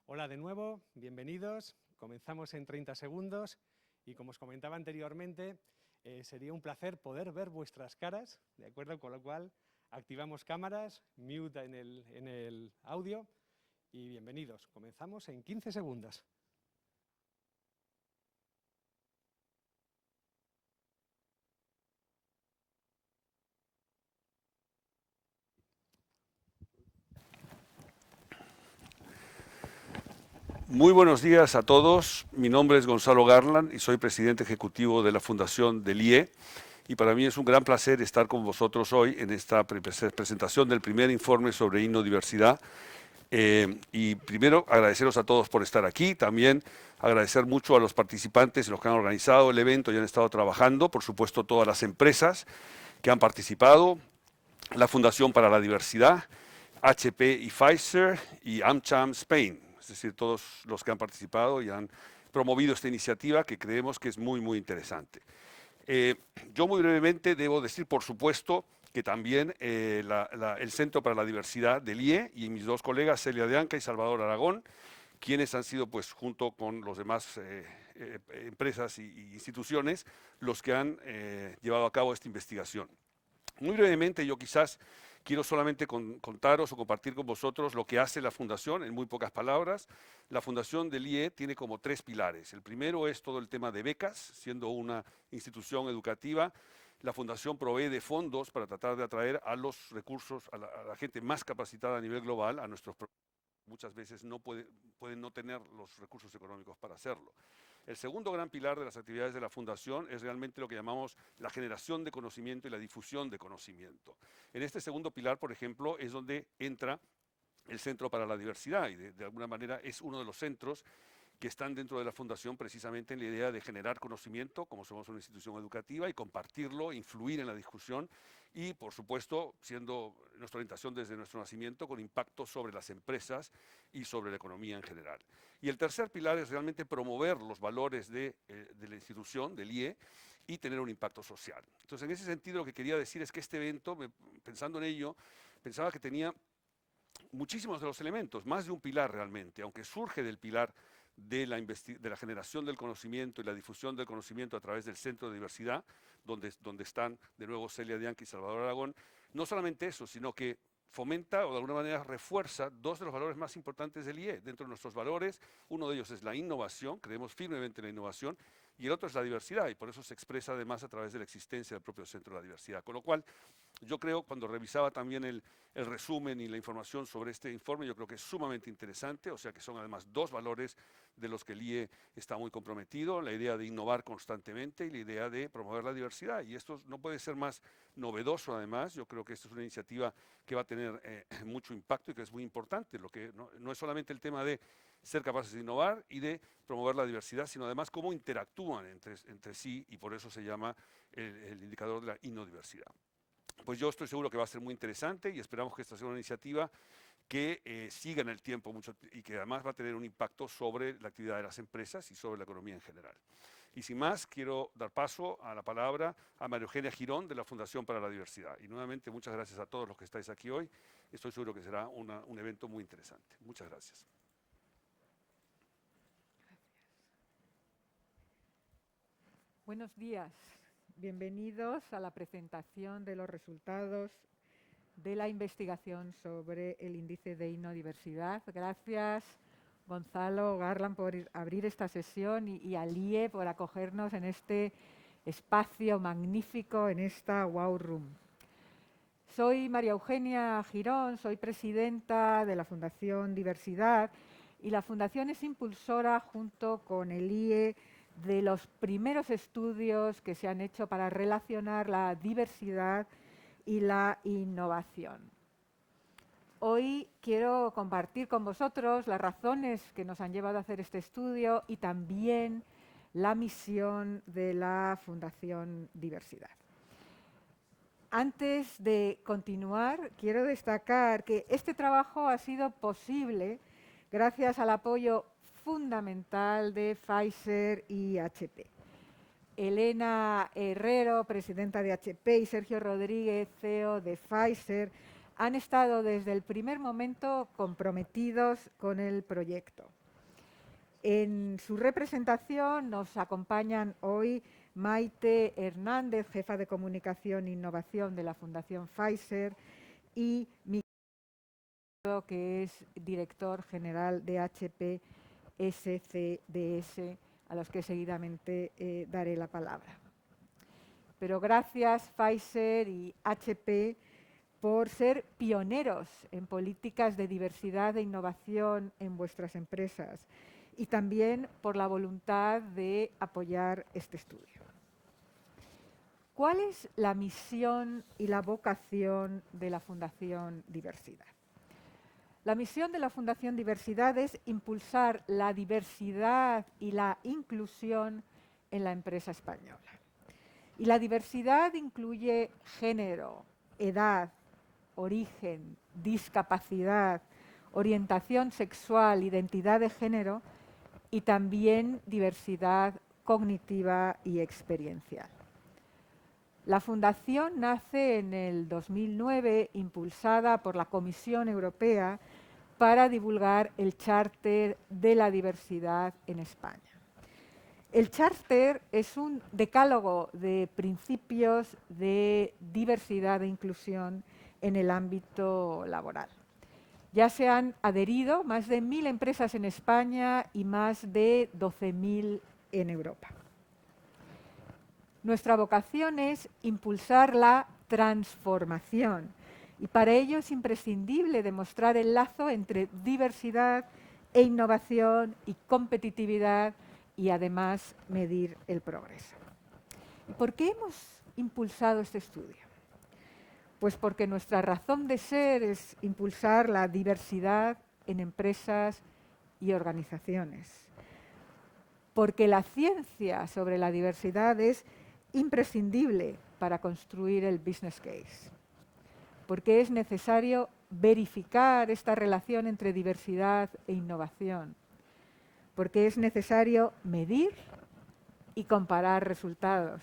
Hola de nuevo, bienvenidos. Comenzamos en 30 segundos y como os comentaba anteriormente, sería un placer poder ver vuestras caras, ¿de acuerdo? Con lo cual activamos cámaras, mute en el audio y bienvenidos. Comenzamos en 15 segundos. Muy buenos días a todos. Mi nombre es Gonzalo Garland y soy presidente ejecutivo de la Fundación del IE. Y para mí es un gran placer estar con vosotros hoy en esta presentación del primer informe sobre innodiversidad. Y primero agradeceros a todos por estar aquí. También agradecer mucho a los participantes, los que han organizado el evento y han estado trabajando. Por supuesto, todas las empresas que han participado, la Fundación para la Diversidad, HP y Pfizer y AmCham Spain. Es decir, todos los que han participado y han promovido esta iniciativa que creemos que es muy, muy interesante. Yo muy brevemente debo decir, por supuesto, que también el Centro para la Diversidad del IE y mis dos colegas, Celia de Anca y Salvador Aragón, quienes han sido, pues, junto con los demás empresas y instituciones, los que han llevado a cabo esta investigación. Muy brevemente, yo quizás quiero solamente contaros o compartir con vosotros lo que hace la Fundación en muy pocas palabras. La Fundación del IE tiene como 3 pilares. El primero es todo el tema de becas, siendo una institución educativa. La Fundación provee de fondos para tratar de atraer a los recursos, a la gente más capacitada a nivel global, a nuestros muchas veces pueden no tener los recursos económicos para hacerlo. El segundo gran pilar de las actividades de la Fundación es realmente lo que llamamos la generación de conocimiento y la difusión de conocimiento. En este segundo pilar, por ejemplo, es donde entra el Centro para la Diversidad y de alguna manera es uno de los centros que están dentro de la Fundación precisamente en la idea de generar conocimiento, como somos una institución educativa, y compartirlo, influir en la discusión y, por supuesto, siendo nuestra orientación desde nuestro nacimiento, con impacto sobre las empresas y sobre la economía en general. Y el tercer pilar es realmente promover los valores de la institución, del IE, y tener un impacto social. Entonces, en ese sentido, lo que quería decir es que este evento, pensando en ello, pensaba que tenía muchísimos de los elementos, más de un pilar realmente, aunque surge del pilar de la generación del conocimiento y la difusión del conocimiento a través del Centro de Diversidad, donde están de nuevo Celia Dianca y Salvador Aragón. No solamente eso, sino que fomenta o de alguna manera refuerza dos de los valores más importantes del IE. Dentro de nuestros valores, uno de ellos es la innovación, creemos firmemente en la innovación, y el otro es la diversidad, y por eso se expresa además a través de la existencia del propio Centro de la Diversidad. Con lo cual, yo creo, cuando revisaba también el resumen y la información sobre este informe, yo creo que es sumamente interesante, o sea que son además dos valores de los que el IE está muy comprometido, la idea de innovar constantemente y la idea de promover la diversidad. Y esto no puede ser más novedoso además, yo creo que esta es una iniciativa que va a tener mucho impacto y que es muy importante, lo que no es solamente el tema de ser capaces de innovar y de promover la diversidad, sino además cómo interactúan entre sí y por eso se llama el indicador de la innodiversidad. Pues yo estoy seguro que va a ser muy interesante y esperamos que esta sea una iniciativa que siga en el tiempo mucho y que además va a tener un impacto sobre la actividad de las empresas y sobre la economía en general. Y sin más, quiero dar paso a la palabra a María Eugenia Girón de la Fundación para la Diversidad. Y nuevamente, muchas gracias a todos los que estáis aquí hoy. Estoy seguro que será un evento muy interesante. Muchas gracias. Buenos días. Bienvenidos a la presentación de los resultados de la investigación sobre el índice de innodiversidad. Gracias, Gonzalo Garland, por abrir esta sesión y al IE por acogernos en este espacio magnífico, en esta Wow Room. Soy María Eugenia Girón, soy presidenta de la Fundación Diversidad y la Fundación es impulsora junto con el IE de los primeros estudios que se han hecho para relacionar la diversidad y la innovación. Hoy quiero compartir con vosotros las razones que nos han llevado a hacer este estudio y también la misión de la Fundación Diversidad. Antes de continuar, quiero destacar que este trabajo ha sido posible gracias al apoyo fundamental de Pfizer y HP. Elena Herrero, presidenta de HP, y Sergio Rodríguez, CEO de Pfizer, han estado desde el primer momento comprometidos con el proyecto. En su representación nos acompañan hoy Maite Hernández, jefa de Comunicación e Innovación de la Fundación Pfizer, y Miguel, que es director general de HP SCDS, a los que seguidamente daré la palabra. Pero gracias Pfizer y HP por ser pioneros en políticas de diversidad e innovación en vuestras empresas y también por la voluntad de apoyar este estudio. ¿Cuál es la misión y la vocación de la Fundación Diversidad? La misión de la Fundación Diversidad es impulsar la diversidad y la inclusión en la empresa española. Y la diversidad incluye género, edad, origen, discapacidad, orientación sexual, identidad de género y también diversidad cognitiva y experiencial. La Fundación nace en el 2009, impulsada por la Comisión Europea para divulgar el Charter de la Diversidad en España. El Charter es un decálogo de principios de diversidad e inclusión en el ámbito laboral. Ya se han adherido más de 1.000 empresas en España y más de 12.000 en Europa. Nuestra vocación es impulsar la transformación y para ello es imprescindible demostrar el lazo entre diversidad e innovación y competitividad y además medir el progreso. ¿Y por qué hemos impulsado este estudio? Pues porque nuestra razón de ser es impulsar la diversidad en empresas y organizaciones. Porque la ciencia sobre la diversidad es imprescindible para construir el business case. Porque es necesario verificar esta relación entre diversidad e innovación. Porque es necesario medir y comparar resultados.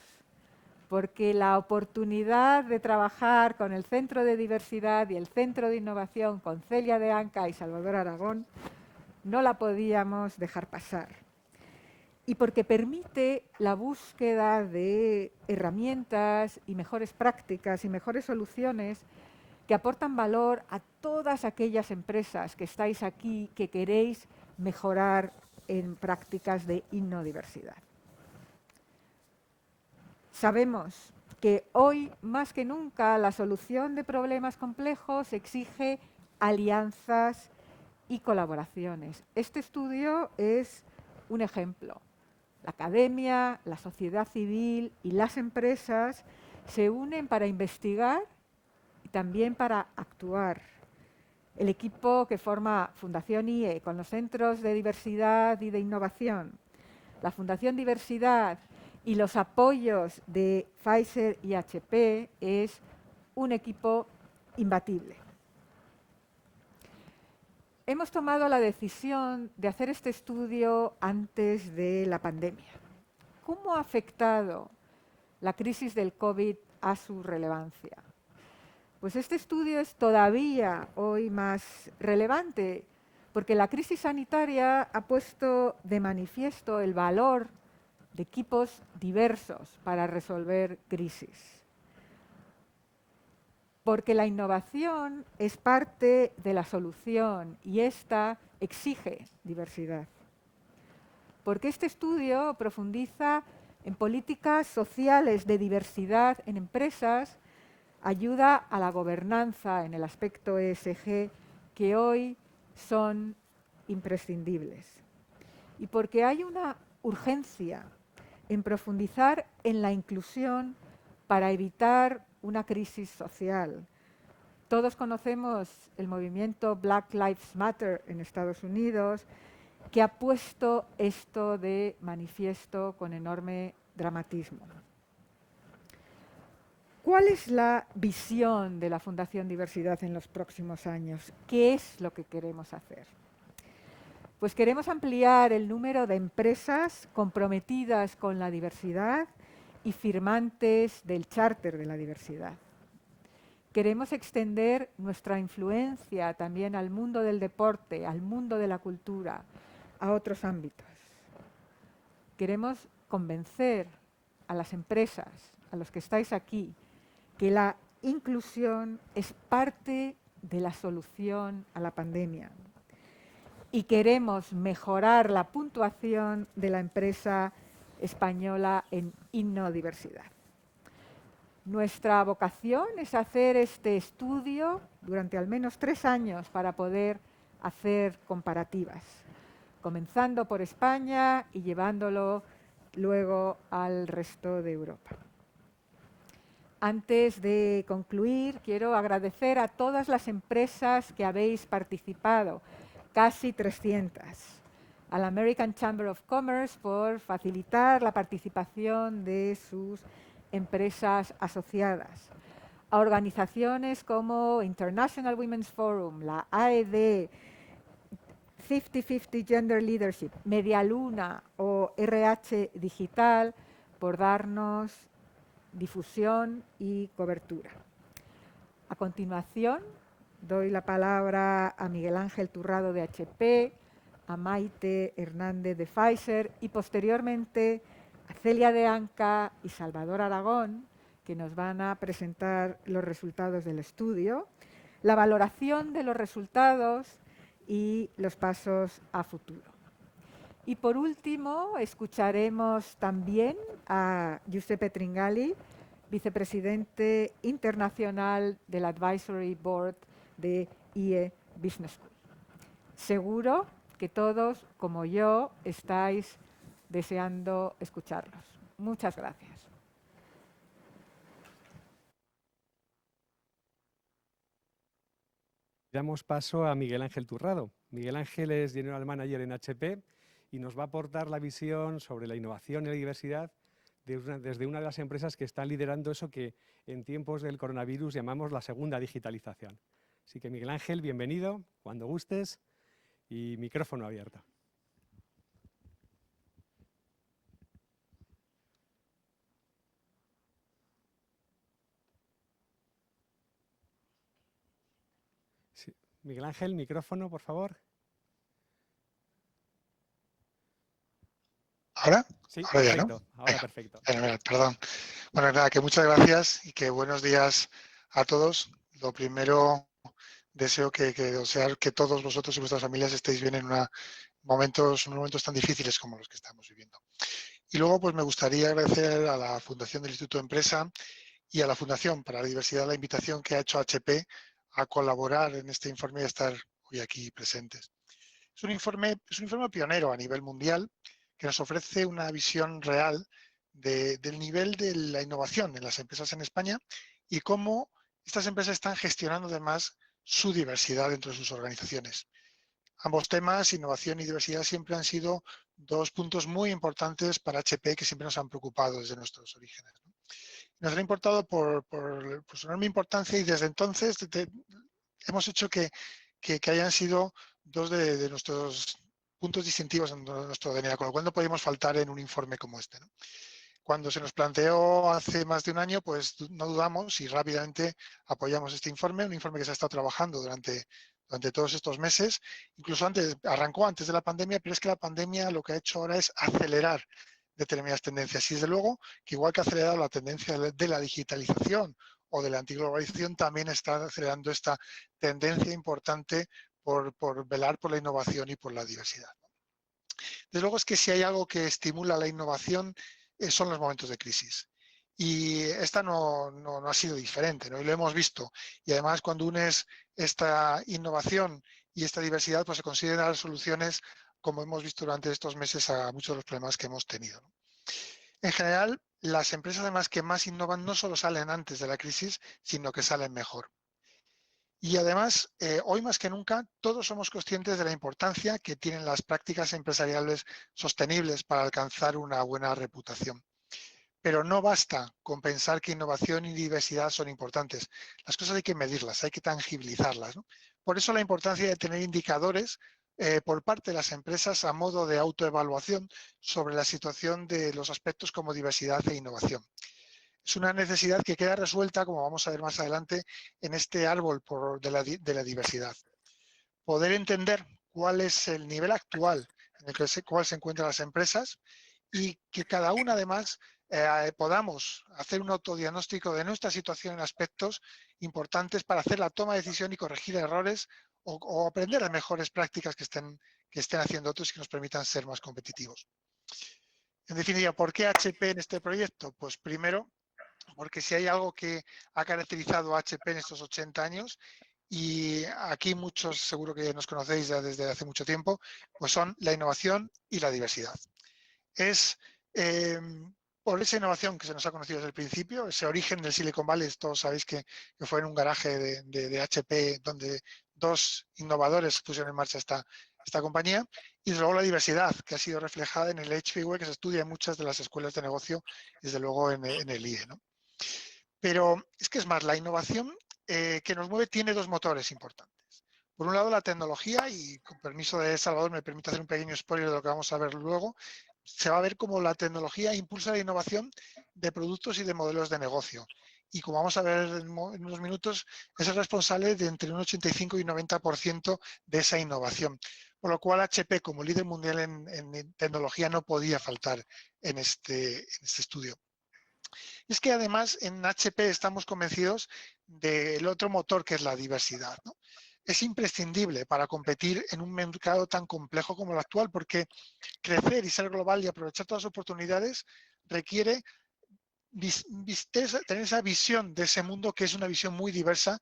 Porque la oportunidad de trabajar con el Centro de Diversidad y el Centro de Innovación, con Celia de Anca y Salvador Aragón, no la podíamos dejar pasar. Y porque permite la búsqueda de herramientas y mejores prácticas y mejores soluciones que aportan valor a todas aquellas empresas que estáis aquí, que queréis mejorar en prácticas de innodiversidad. Sabemos que hoy, más que nunca, la solución de problemas complejos exige alianzas y colaboraciones. Este estudio es un ejemplo. La academia, la sociedad civil y las empresas se unen para investigar y también para actuar. El equipo que forma Fundación IE con los centros de diversidad y de innovación, la Fundación Diversidad y los apoyos de Pfizer y HP es un equipo imbatible. Hemos tomado la decisión de hacer este estudio antes de la pandemia. ¿Cómo ha afectado la crisis del COVID a su relevancia? Pues este estudio es todavía hoy más relevante porque la crisis sanitaria ha puesto de manifiesto el valor de equipos diversos para resolver crisis. Porque la innovación es parte de la solución y esta exige diversidad. Porque este estudio profundiza en políticas sociales de diversidad en empresas, ayuda a la gobernanza en el aspecto ESG que hoy son imprescindibles. Y porque hay una urgencia en profundizar en la inclusión para evitar una crisis social. Todos conocemos el movimiento Black Lives Matter en Estados Unidos, que ha puesto esto de manifiesto con enorme dramatismo. ¿Cuál es la visión de la Fundación Diversidad en los próximos años? ¿Qué es lo que queremos hacer? Pues queremos ampliar el número de empresas comprometidas con la diversidad y firmantes del Charter de la Diversidad. Queremos extender nuestra influencia también al mundo del deporte, al mundo de la cultura, a otros ámbitos. Queremos convencer a las empresas, a los que estáis aquí, que la inclusión es parte de la solución a la pandemia. Y queremos mejorar la puntuación de la empresa española en innodiversidad. Nuestra vocación es hacer este estudio durante al menos 3 años para poder hacer comparativas, comenzando por España y llevándolo luego al resto de Europa. Antes de concluir, quiero agradecer a todas las empresas que habéis participado, casi 300, a la American Chamber of Commerce por facilitar la participación de sus empresas asociadas, a organizaciones como International Women's Forum, la AED, 50-50 Gender Leadership, Medialuna o RH Digital por darnos difusión y cobertura. A continuación, doy la palabra a Miguel Ángel Turrado de HP, a Maite Hernández de Pfizer y posteriormente a Celia de Anca y Salvador Aragón, que nos van a presentar los resultados del estudio, la valoración de los resultados y los pasos a futuro. Y por último, escucharemos también a Giuseppe Tringali, vicepresidente internacional del Advisory Board de IE Business School. Seguro que todos, como yo, estáis deseando escucharlos. Muchas gracias. Damos paso a Miguel Ángel Turrado. Miguel Ángel es General Manager en HP y nos va a aportar la visión sobre la innovación y la diversidad desde una de las empresas que están liderando eso que en tiempos del coronavirus llamamos la segunda digitalización. Así que Miguel Ángel, bienvenido, cuando gustes, y micrófono abierto. Sí. Miguel Ángel, micrófono, por favor. ¿Ahora? Sí, ahora perfecto. Ya, ¿no? Ahora Venga, perfecto. Perdón. Bueno, nada, que muchas gracias y que buenos días a todos. Lo primero, deseo que todos vosotros y vuestras familias estéis bien en unos momentos tan difíciles como los que estamos viviendo. Y luego, pues me gustaría agradecer a la Fundación del Instituto de Empresa y a la Fundación para la Diversidad la invitación que ha hecho HP a colaborar en este informe y a estar hoy aquí presentes. Es un informe pionero a nivel mundial que nos ofrece una visión real del nivel de la innovación en las empresas en España y cómo estas empresas están gestionando además su diversidad dentro de sus organizaciones. Ambos temas, innovación y diversidad, siempre han sido 2 puntos muy importantes para HP que siempre nos han preocupado desde nuestros orígenes, ¿no? Nos han importado por su enorme importancia y desde entonces hemos hecho que hayan sido 2 de nuestros puntos distintivos en nuestro DNA, con lo cual no podíamos faltar en un informe como este, ¿no? Cuando se nos planteó hace más de un año, pues no dudamos y rápidamente apoyamos este informe, un informe que se ha estado trabajando durante todos estos meses, incluso arrancó antes de la pandemia, pero es que la pandemia lo que ha hecho ahora es acelerar determinadas tendencias. Y desde luego que igual que ha acelerado la tendencia de la digitalización o de la antiglobalización, también está acelerando esta tendencia importante por velar por la innovación y por la diversidad. Desde luego es que si hay algo que estimula la innovación son los momentos de crisis. Y esta no ha sido diferente, ¿no? Y lo hemos visto. Y además cuando unes esta innovación y esta diversidad, pues se consiguen dar soluciones, como hemos visto durante estos meses, a muchos de los problemas que hemos tenido, ¿no? En general, las empresas además que más innovan no solo salen antes de la crisis, sino que salen mejor. Y además, hoy más que nunca, todos somos conscientes de la importancia que tienen las prácticas empresariales sostenibles para alcanzar una buena reputación. Pero no basta con pensar que innovación y diversidad son importantes. Las cosas hay que medirlas, hay que tangibilizarlas, ¿no? Por eso la importancia de tener indicadores por parte de las empresas a modo de autoevaluación sobre la situación de los aspectos como diversidad e innovación. Es una necesidad que queda resuelta, como vamos a ver más adelante, en este árbol de la diversidad. Poder entender cuál es el nivel actual en el cual se encuentran las empresas y que cada una además podamos hacer un autodiagnóstico de nuestra situación en aspectos importantes para hacer la toma de decisión y corregir errores o aprender las mejores prácticas que estén haciendo otros y que nos permitan ser más competitivos. En definitiva, ¿por qué HP en este proyecto? Pues primero, porque si hay algo que ha caracterizado a HP en estos 80 años, y aquí muchos seguro que nos conocéis ya desde hace mucho tiempo, pues son la innovación y la diversidad. Es por esa innovación que se nos ha conocido desde el principio, ese origen del Silicon Valley, todos sabéis que fue en un garaje de HP donde dos innovadores pusieron en marcha esta compañía, y desde luego la diversidad que ha sido reflejada en el HPV que se estudia en muchas de las escuelas de negocio, desde luego en el IE, ¿no? Pero es que es más, la innovación que nos mueve tiene dos motores importantes. Por un lado, la tecnología, y con permiso de Salvador me permito hacer un pequeño spoiler de lo que vamos a ver luego, se va a ver cómo la tecnología impulsa la innovación de productos y de modelos de negocio. Y como vamos a ver en unos minutos, es responsable de entre un 85 y un 90% de esa innovación. Por lo cual, HP, como líder mundial en tecnología, no podía faltar en este estudio. Es que además en HP estamos convencidos del otro motor que es la diversidad, ¿no? Es imprescindible para competir en un mercado tan complejo como el actual, porque crecer y ser global y aprovechar todas las oportunidades requiere tener esa visión de ese mundo que es una visión muy diversa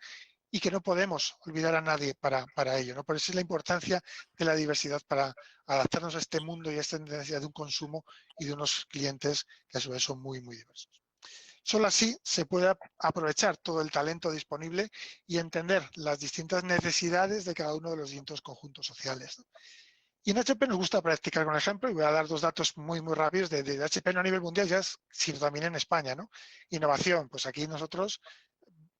y que no podemos olvidar a nadie para ello, ¿no? Por eso es la importancia de la diversidad para adaptarnos a este mundo y a esta tendencia de un consumo y de unos clientes que a su vez son muy, muy diversos. Solo así se puede aprovechar todo el talento disponible y entender las distintas necesidades de cada uno de los distintos conjuntos sociales, ¿no? Y en HP nos gusta practicar con ejemplo, y voy a dar dos datos muy, muy rápidos de HP no a nivel mundial, ya sino también en España, ¿no? Innovación, pues aquí nosotros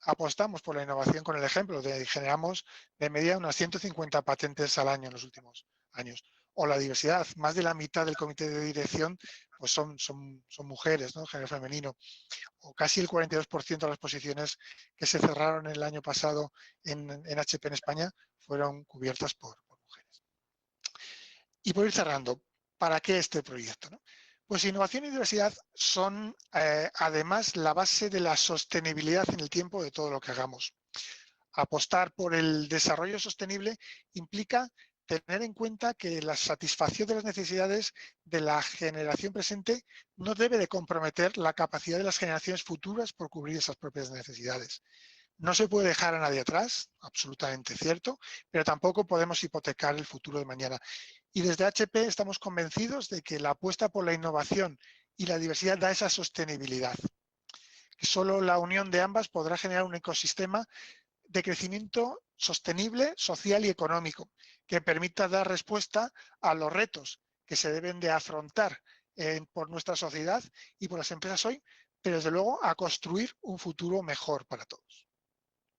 apostamos por la innovación con el ejemplo, generamos de media unas 150 patentes al año en los últimos años. O la diversidad, más de la mitad del comité de dirección pues son mujeres, ¿no? Género femenino. O casi el 42% de las posiciones que se cerraron el año pasado en HP en España fueron cubiertas por mujeres. Y por ir cerrando, ¿para qué este proyecto, no? Pues innovación y diversidad son además la base de la sostenibilidad en el tiempo de todo lo que hagamos. Apostar por el desarrollo sostenible implica tener en cuenta que la satisfacción de las necesidades de la generación presente no debe de comprometer la capacidad de las generaciones futuras por cubrir esas propias necesidades. No se puede dejar a nadie atrás, absolutamente cierto, pero tampoco podemos hipotecar el futuro de mañana. Y desde HP estamos convencidos de que la apuesta por la innovación y la diversidad da esa sostenibilidad. Que solo la unión de ambas podrá generar un ecosistema de crecimiento sostenible, social y económico, que permita dar respuesta a los retos que se deben de afrontar por nuestra sociedad y por las empresas hoy, pero desde luego a construir un futuro mejor para todos.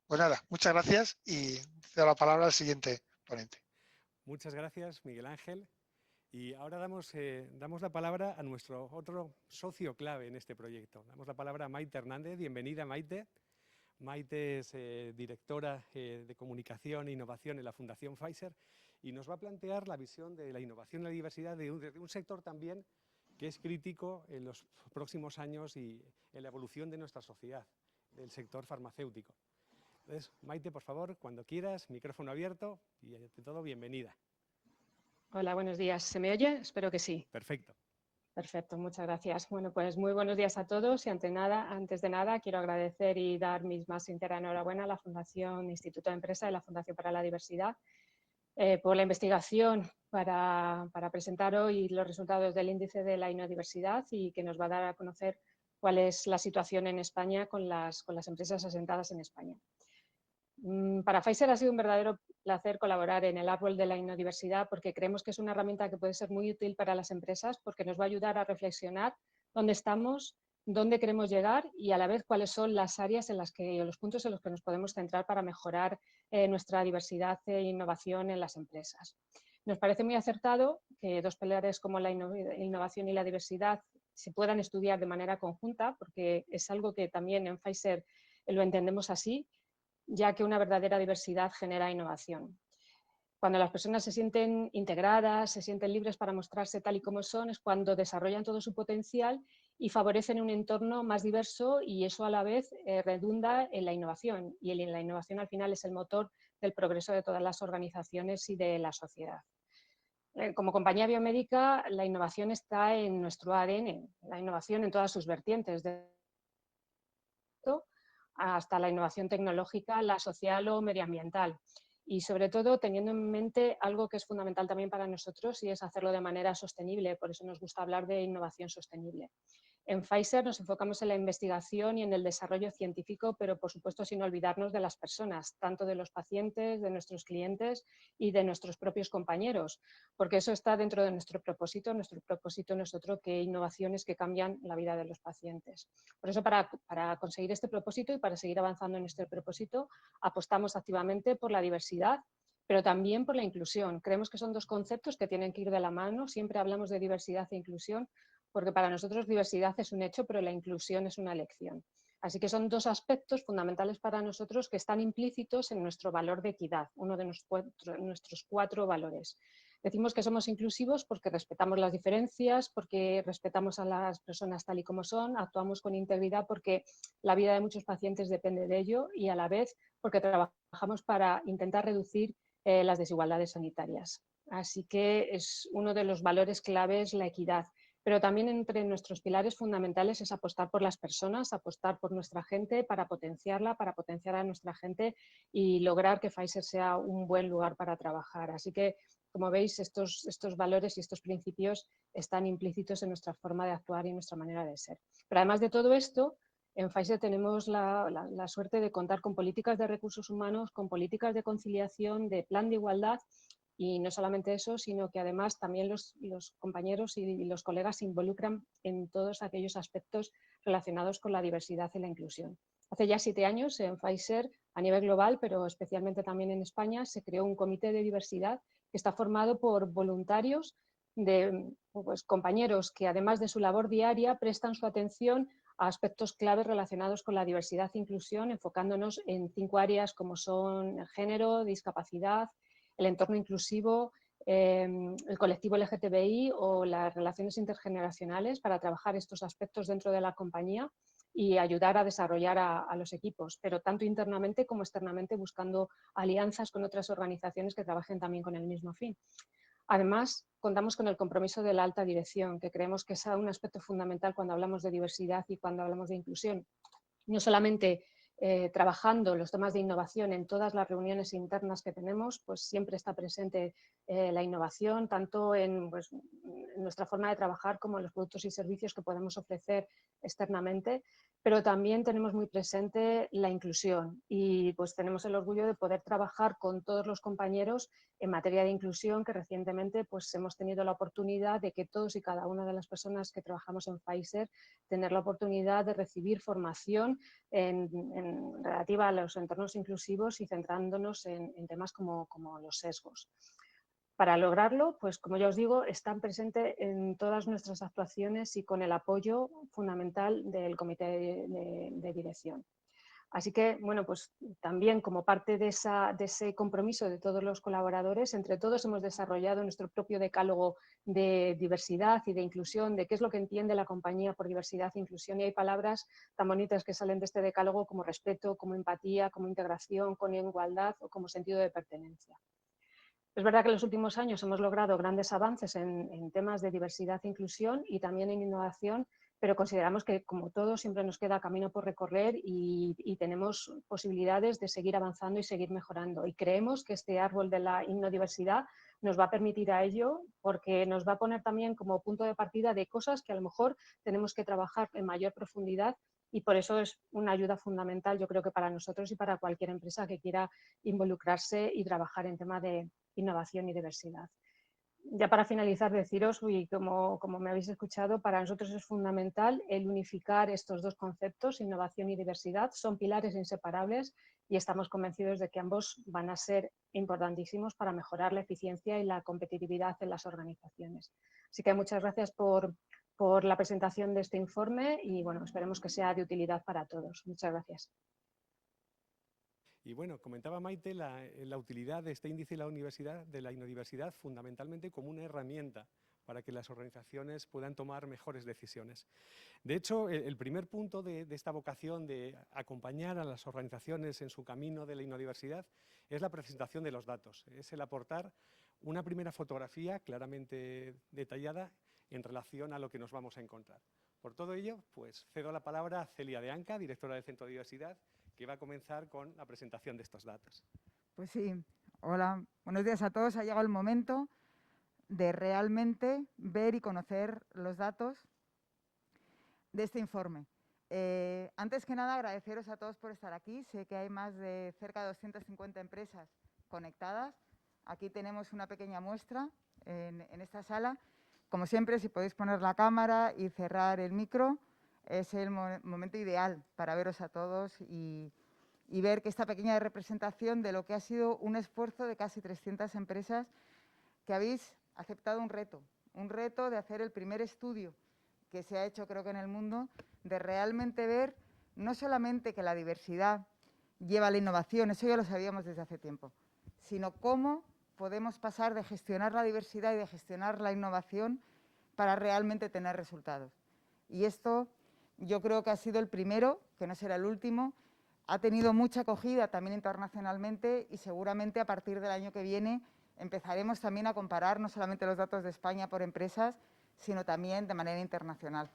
Pues nada, muchas gracias y cedo la palabra al siguiente ponente. Muchas gracias, Miguel Ángel. Y ahora damos la palabra a nuestro otro socio clave en este proyecto. Damos la palabra a Maite Hernández. Bienvenida, Maite. Maite es directora de Comunicación e Innovación en la Fundación Pfizer y nos va a plantear la visión de la innovación y la diversidad de un sector también que es crítico en los próximos años y en la evolución de nuestra sociedad, del sector farmacéutico. Entonces, Maite, por favor, cuando quieras, micrófono abierto y ante todo, bienvenida. Hola, buenos días. ¿Se me oye? Espero que sí. Perfecto. Perfecto, muchas gracias. Bueno, pues muy buenos días a todos y antes de nada quiero agradecer y dar mi más sincera enhorabuena a la Fundación Instituto de Empresa y la Fundación para la Diversidad por la investigación para presentar hoy los resultados del índice de la inodiversidad y que nos va a dar a conocer cuál es la situación en España con las empresas asentadas en España. Para Pfizer ha sido un verdadero placer colaborar en el árbol de la inodiversidad porque creemos que es una herramienta que puede ser muy útil para las empresas porque nos va a ayudar a reflexionar dónde estamos, dónde queremos llegar y a la vez cuáles son las áreas en las que, los puntos en los que nos podemos centrar para mejorar nuestra diversidad e innovación en las empresas. Nos parece muy acertado que dos pilares como la innovación y la diversidad se puedan estudiar de manera conjunta, porque es algo que también en Pfizer lo entendemos así, ya que una verdadera diversidad genera innovación. Cuando las personas se sienten integradas, se sienten libres para mostrarse tal y como son, es cuando desarrollan todo su potencial y favorecen un entorno más diverso, y eso a la vez redunda en la innovación. Y la innovación al final es el motor del progreso de todas las organizaciones y de la sociedad. Como compañía biomédica, la innovación está en nuestro ADN, la innovación en todas sus vertientes, hasta la innovación tecnológica, la social o medioambiental. Y sobre todo teniendo en mente algo que es fundamental también para nosotros, y es hacerlo de manera sostenible. Por eso nos gusta hablar de innovación sostenible. En Pfizer nos enfocamos en la investigación y en el desarrollo científico, pero por supuesto sin olvidarnos de las personas, tanto de los pacientes, de nuestros clientes y de nuestros propios compañeros, porque eso está dentro de nuestro propósito. Nuestro propósito no es otro que innovaciones que cambian la vida de los pacientes. Por eso, para conseguir este propósito y para seguir avanzando en este propósito, apostamos activamente por la diversidad, pero también por la inclusión. Creemos que son dos conceptos que tienen que ir de la mano. Siempre hablamos de diversidad e inclusión, porque para nosotros diversidad es un hecho, pero la inclusión es una elección. Así que son dos aspectos fundamentales para nosotros que están implícitos en nuestro valor de equidad, uno de nuestros 4 valores. Decimos que somos inclusivos porque respetamos las diferencias, porque respetamos a las personas tal y como son, actuamos con integridad porque la vida de muchos pacientes depende de ello, y a la vez porque trabajamos para intentar reducir las desigualdades sanitarias. Así que es uno de los valores claves la equidad. Pero también entre nuestros pilares fundamentales es apostar por las personas, apostar por nuestra gente para potenciarla, para potenciar a nuestra gente y lograr que Pfizer sea un buen lugar para trabajar. Así que, como veis, estos valores y estos principios están implícitos en nuestra forma de actuar y nuestra manera de ser. Pero además de todo esto, en Pfizer tenemos la suerte de contar con políticas de recursos humanos, con políticas de conciliación, de plan de igualdad. Y no solamente eso, sino que además también los compañeros y los colegas se involucran en todos aquellos aspectos relacionados con la diversidad y la inclusión. Hace ya 7 años en Pfizer, a nivel global, pero especialmente también en España, se creó un comité de diversidad que está formado por voluntarios, de compañeros que además de su labor diaria prestan su atención a aspectos claves relacionados con la diversidad e inclusión, enfocándonos en 5 áreas como son género, discapacidad, el entorno inclusivo, el colectivo LGTBI o las relaciones intergeneracionales, para trabajar estos aspectos dentro de la compañía y ayudar a desarrollar a los equipos, pero tanto internamente como externamente, buscando alianzas con otras organizaciones que trabajen también con el mismo fin. Además, contamos con el compromiso de la alta dirección, que creemos que es un aspecto fundamental cuando hablamos de diversidad y cuando hablamos de inclusión. No solamente trabajando los temas de innovación en todas las reuniones internas que tenemos, pues siempre está presente la innovación, tanto en nuestra forma de trabajar como en los productos y servicios que podemos ofrecer externamente, pero también tenemos muy presente la inclusión, y pues tenemos el orgullo de poder trabajar con todos los compañeros en materia de inclusión, que recientemente pues hemos tenido la oportunidad de que todos y cada una de las personas que trabajamos en Pfizer tener la oportunidad de recibir formación relativa a los entornos inclusivos y centrándonos en temas como los sesgos. Para lograrlo, pues como ya os digo, están presentes en todas nuestras actuaciones y con el apoyo fundamental del comité de dirección. Así que, bueno, pues también como parte de ese compromiso de todos los colaboradores, entre todos hemos desarrollado nuestro propio decálogo de diversidad y de inclusión, de qué es lo que entiende la compañía por diversidad e inclusión, y hay palabras tan bonitas que salen de este decálogo como respeto, como empatía, como integración, como igualdad o como sentido de pertenencia. Es verdad que en los últimos años hemos logrado grandes avances en temas de diversidad e inclusión y también en innovación, pero consideramos que, como todo, siempre nos queda camino por recorrer y tenemos posibilidades de seguir avanzando y seguir mejorando. Y creemos que este árbol de la innodiversidad nos va a permitir a ello, porque nos va a poner también como punto de partida de cosas que a lo mejor tenemos que trabajar en mayor profundidad, y por eso es una ayuda fundamental, yo creo que para nosotros y para cualquier empresa que quiera involucrarse y trabajar en tema de innovación y diversidad. Ya para finalizar, deciros, y como me habéis escuchado, para nosotros es fundamental el unificar estos dos conceptos, innovación y diversidad. Son pilares inseparables y estamos convencidos de que ambos van a ser importantísimos para mejorar la eficiencia y la competitividad en las organizaciones. Así que muchas gracias por por la presentación de este informe y bueno, esperemos que sea de utilidad para todos. Muchas gracias. Y bueno, comentaba Maite la utilidad de este índice de la inodiversidad fundamentalmente como una herramienta para que las organizaciones puedan tomar mejores decisiones. De hecho, el primer punto de esta vocación de acompañar a las organizaciones en su camino de la inodiversidad es la presentación de los datos, es el aportar una primera fotografía claramente detallada en relación a lo que nos vamos a encontrar. Por todo ello, pues cedo la palabra a Celia de Anca, directora del Centro de Diversidad, que va a comenzar con la presentación de estos datos. Pues sí, hola, buenos días a todos. Ha llegado el momento de realmente ver y conocer los datos de este informe. Antes que nada, agradeceros a todos por estar aquí. Sé que hay más de cerca de 250 empresas conectadas. Aquí tenemos una pequeña muestra en esta sala. Como siempre, si podéis poner la cámara y cerrar el micro, es el momento ideal para veros a todos y ver que esta pequeña representación de lo que ha sido un esfuerzo de casi 300 empresas que habéis aceptado un reto de hacer el primer estudio que se ha hecho, creo que en el mundo, de realmente ver no solamente que la diversidad lleva a la innovación, eso ya lo sabíamos desde hace tiempo, sino cómo podemos pasar de gestionar la diversidad y de gestionar la innovación para realmente tener resultados. Y esto yo creo que ha sido el primero, que no será el último. Ha tenido mucha acogida también internacionalmente y seguramente a partir del año que viene empezaremos también a comparar no solamente los datos de España por empresas, sino también de manera internacional.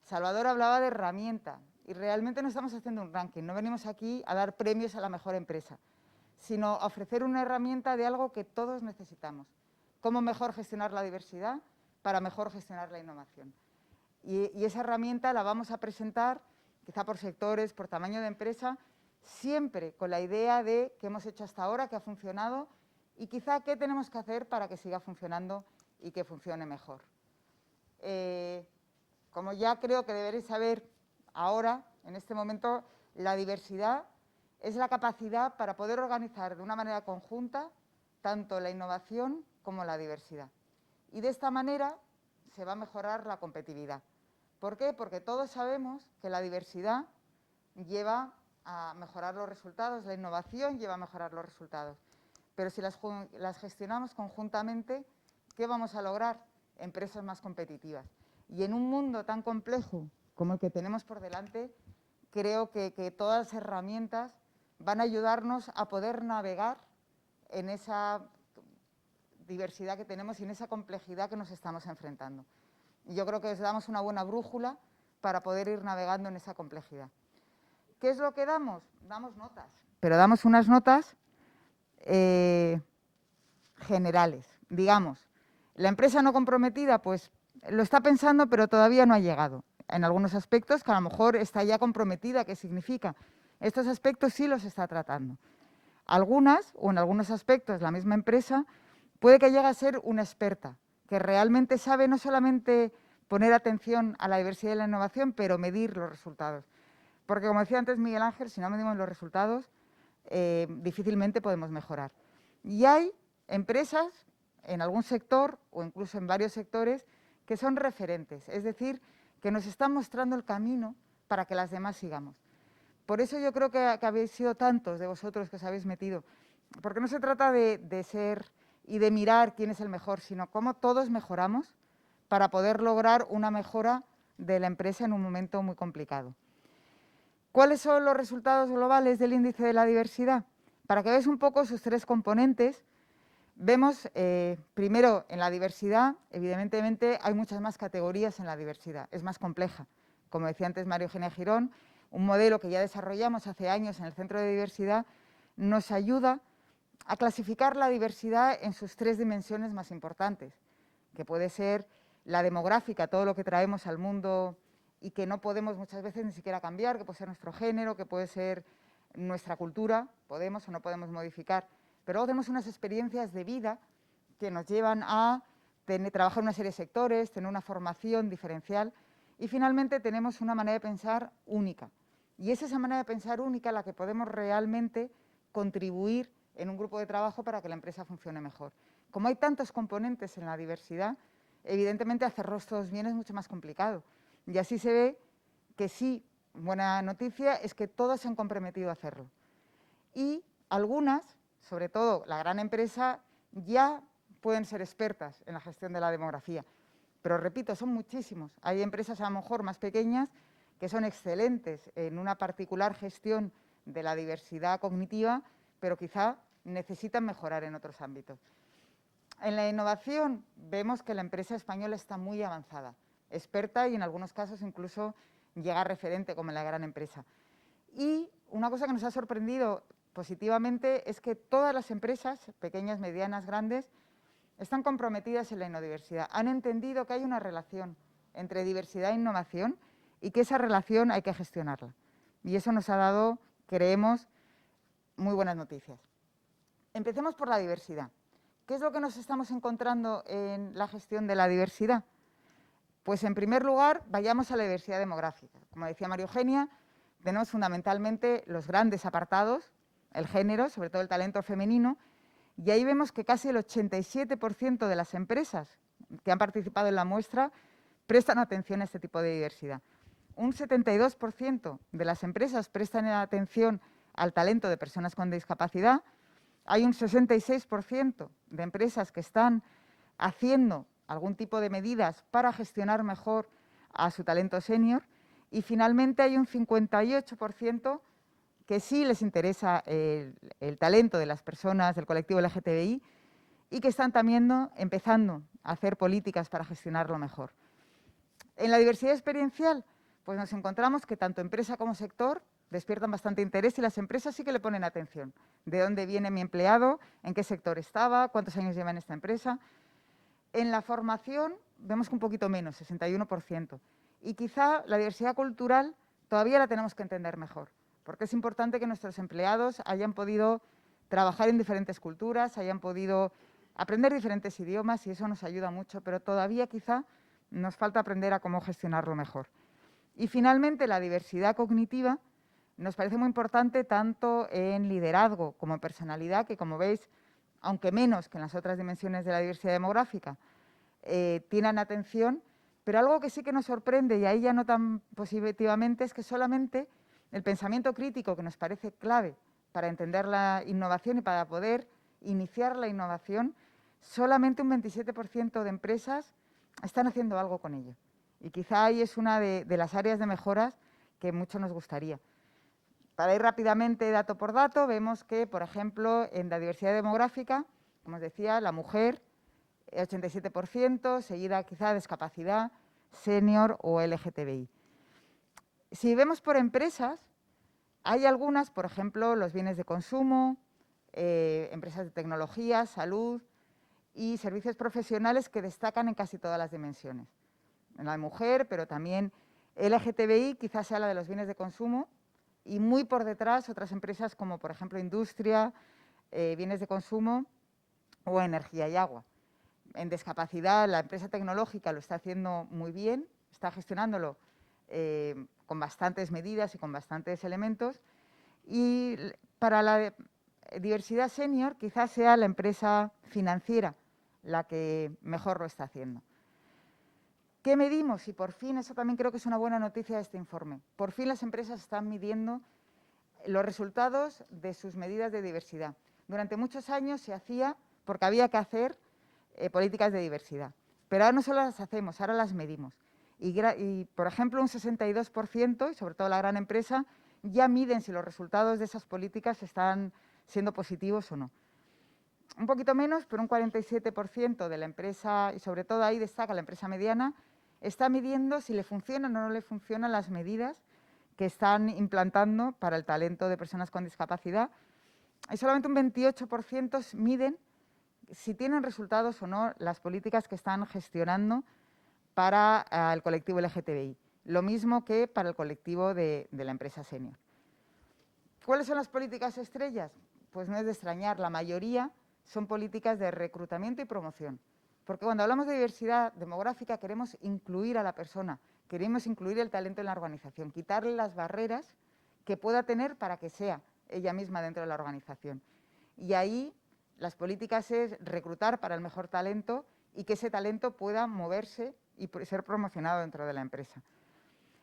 Salvador hablaba de herramienta y realmente no estamos haciendo un ranking, no venimos aquí a dar premios a la mejor empresa, sino a ofrecer una herramienta de algo que todos necesitamos. Cómo mejor gestionar la diversidad para mejor gestionar la innovación. Y esa herramienta la vamos a presentar, quizá por sectores, por tamaño de empresa, siempre con la idea de qué hemos hecho hasta ahora, qué ha funcionado y quizá qué tenemos que hacer para que siga funcionando y que funcione mejor. Como ya creo que deberéis saber ahora, en este momento, la diversidad es la capacidad para poder organizar de una manera conjunta tanto la innovación como la diversidad. Y de esta manera se va a mejorar la competitividad. ¿Por qué? Porque todos sabemos que la diversidad lleva a mejorar los resultados, la innovación lleva a mejorar los resultados. Pero si las gestionamos conjuntamente, ¿qué vamos a lograr? Empresas más competitivas. Y en un mundo tan complejo como el que tenemos por delante, creo que todas las herramientas van a ayudarnos a poder navegar en esa diversidad que tenemos y en esa complejidad que nos estamos enfrentando. Y yo creo que os damos una buena brújula para poder ir navegando en esa complejidad. ¿Qué es lo que damos? Damos notas, pero damos unas notas generales. Digamos, la empresa no comprometida, pues lo está pensando, pero todavía no ha llegado. En algunos aspectos que a lo mejor está ya comprometida, ¿qué significa? Estos aspectos sí los está tratando. Algunas, o en algunos aspectos, la misma empresa puede que llegue a ser una experta, que realmente sabe no solamente poner atención a la diversidad y la innovación, pero medir los resultados. Porque, como decía antes Miguel Ángel, si no medimos los resultados, difícilmente podemos mejorar. Y hay empresas en algún sector, o incluso en varios sectores, que son referentes, es decir, que nos están mostrando el camino para que las demás sigamos. Por eso yo creo que habéis sido tantos de vosotros que os habéis metido, porque no se trata de ser y de mirar quién es el mejor, sino cómo todos mejoramos para poder lograr una mejora de la empresa en un momento muy complicado. ¿Cuáles son los resultados globales del índice de la diversidad? Para que veáis un poco sus tres componentes, vemos primero en la diversidad, evidentemente hay muchas más categorías en la diversidad, es más compleja. Como decía antes María Eugenia Girón, un modelo que ya desarrollamos hace años en el Centro de Diversidad nos ayuda a clasificar la diversidad en sus tres dimensiones más importantes, que puede ser la demográfica, todo lo que traemos al mundo y que no podemos muchas veces ni siquiera cambiar, que puede ser nuestro género, que puede ser nuestra cultura, podemos o no podemos modificar. Pero luego tenemos unas experiencias de vida que nos llevan a trabajar en una serie de sectores, tener una formación diferencial y finalmente tenemos una manera de pensar única. Y es esa manera de pensar única la que podemos realmente contribuir en un grupo de trabajo para que la empresa funcione mejor. Como hay tantos componentes en la diversidad, evidentemente hacer rostros bien es mucho más complicado. Y así se ve que sí, buena noticia es que todos se han comprometido a hacerlo. Y algunas, sobre todo la gran empresa, ya pueden ser expertas en la gestión de la demografía. Pero repito, son muchísimos. Hay empresas a lo mejor más pequeñas que son excelentes en una particular gestión de la diversidad cognitiva, pero quizá necesitan mejorar en otros ámbitos. En la innovación vemos que la empresa española está muy avanzada, experta y en algunos casos incluso llega a referente como en la gran empresa. Y una cosa que nos ha sorprendido positivamente es que todas las empresas, pequeñas, medianas, grandes, están comprometidas en la innodiversidad. Han entendido que hay una relación entre diversidad e innovación y que esa relación hay que gestionarla. Y eso nos ha dado, creemos, muy buenas noticias. Empecemos por la diversidad. ¿Qué es lo que nos estamos encontrando en la gestión de la diversidad? Pues en primer lugar, vayamos a la diversidad demográfica. Como decía María Eugenia, tenemos fundamentalmente los grandes apartados, el género, sobre todo el talento femenino, y ahí vemos que casi el 87% de las empresas que han participado en la muestra prestan atención a este tipo de diversidad. Un 72% de las empresas prestan atención al talento de personas con discapacidad. Hay un 66% de empresas que están haciendo algún tipo de medidas para gestionar mejor a su talento senior. Y finalmente hay un 58% que sí les interesa el talento de las personas del colectivo LGTBI y que están también empezando a hacer políticas para gestionarlo mejor. En la diversidad experiencial, pues nos encontramos que tanto empresa como sector despiertan bastante interés y las empresas sí que le ponen atención. ¿De dónde viene mi empleado? ¿En qué sector estaba? ¿Cuántos años lleva en esta empresa? En la formación vemos que un poquito menos, 61%. Y quizá la diversidad cultural todavía la tenemos que entender mejor, porque es importante que nuestros empleados hayan podido trabajar en diferentes culturas, hayan podido aprender diferentes idiomas y eso nos ayuda mucho, pero todavía quizá nos falta aprender a cómo gestionarlo mejor. Y finalmente, la diversidad cognitiva nos parece muy importante tanto en liderazgo como en personalidad, que como veis, aunque menos que en las otras dimensiones de la diversidad demográfica, tienen atención, pero algo que sí que nos sorprende, y ahí ya no tan positivamente, es que solamente el pensamiento crítico, que nos parece clave para entender la innovación y para poder iniciar la innovación, solamente un 27% de empresas están haciendo algo con ello. Y quizá ahí es una de las áreas de mejoras que mucho nos gustaría. Para ir rápidamente dato por dato, vemos que, por ejemplo, en la diversidad demográfica, como os decía, la mujer, 87%, seguida quizá discapacidad, senior o LGTBI. Si vemos por empresas, hay algunas, por ejemplo, los bienes de consumo, empresas de tecnología, salud y servicios profesionales que destacan en casi todas las dimensiones. En la mujer, pero también LGTBI quizás sea la de los bienes de consumo y muy por detrás otras empresas como, por ejemplo, industria, bienes de consumo o energía y agua. En discapacidad, la empresa tecnológica lo está haciendo muy bien, está gestionándolo con bastantes medidas y con bastantes elementos. Y para la diversidad senior, quizás sea la empresa financiera la que mejor lo está haciendo. ¿Qué medimos? Y por fin, eso también creo que es una buena noticia de este informe. Por fin las empresas están midiendo los resultados de sus medidas de diversidad. Durante muchos años se hacía porque había que hacer políticas de diversidad. Pero ahora no solo las hacemos, ahora las medimos. Y por ejemplo, un 62%, y sobre todo la gran empresa, ya miden si los resultados de esas políticas están siendo positivos o no. Un poquito menos, pero un 47% de la empresa, y sobre todo ahí destaca la empresa mediana, está midiendo si le funcionan o no le funcionan las medidas que están implantando para el talento de personas con discapacidad. Y solamente un 28% miden si tienen resultados o no las políticas que están gestionando para el colectivo LGTBI. Lo mismo que para el colectivo de la empresa senior. ¿Cuáles son las políticas estrellas? Pues no es de extrañar, la mayoría son políticas de reclutamiento y promoción. Porque cuando hablamos de diversidad demográfica queremos incluir a la persona, queremos incluir el talento en la organización, quitarle las barreras que pueda tener para que sea ella misma dentro de la organización. Y ahí las políticas es reclutar para el mejor talento y que ese talento pueda moverse y ser promocionado dentro de la empresa.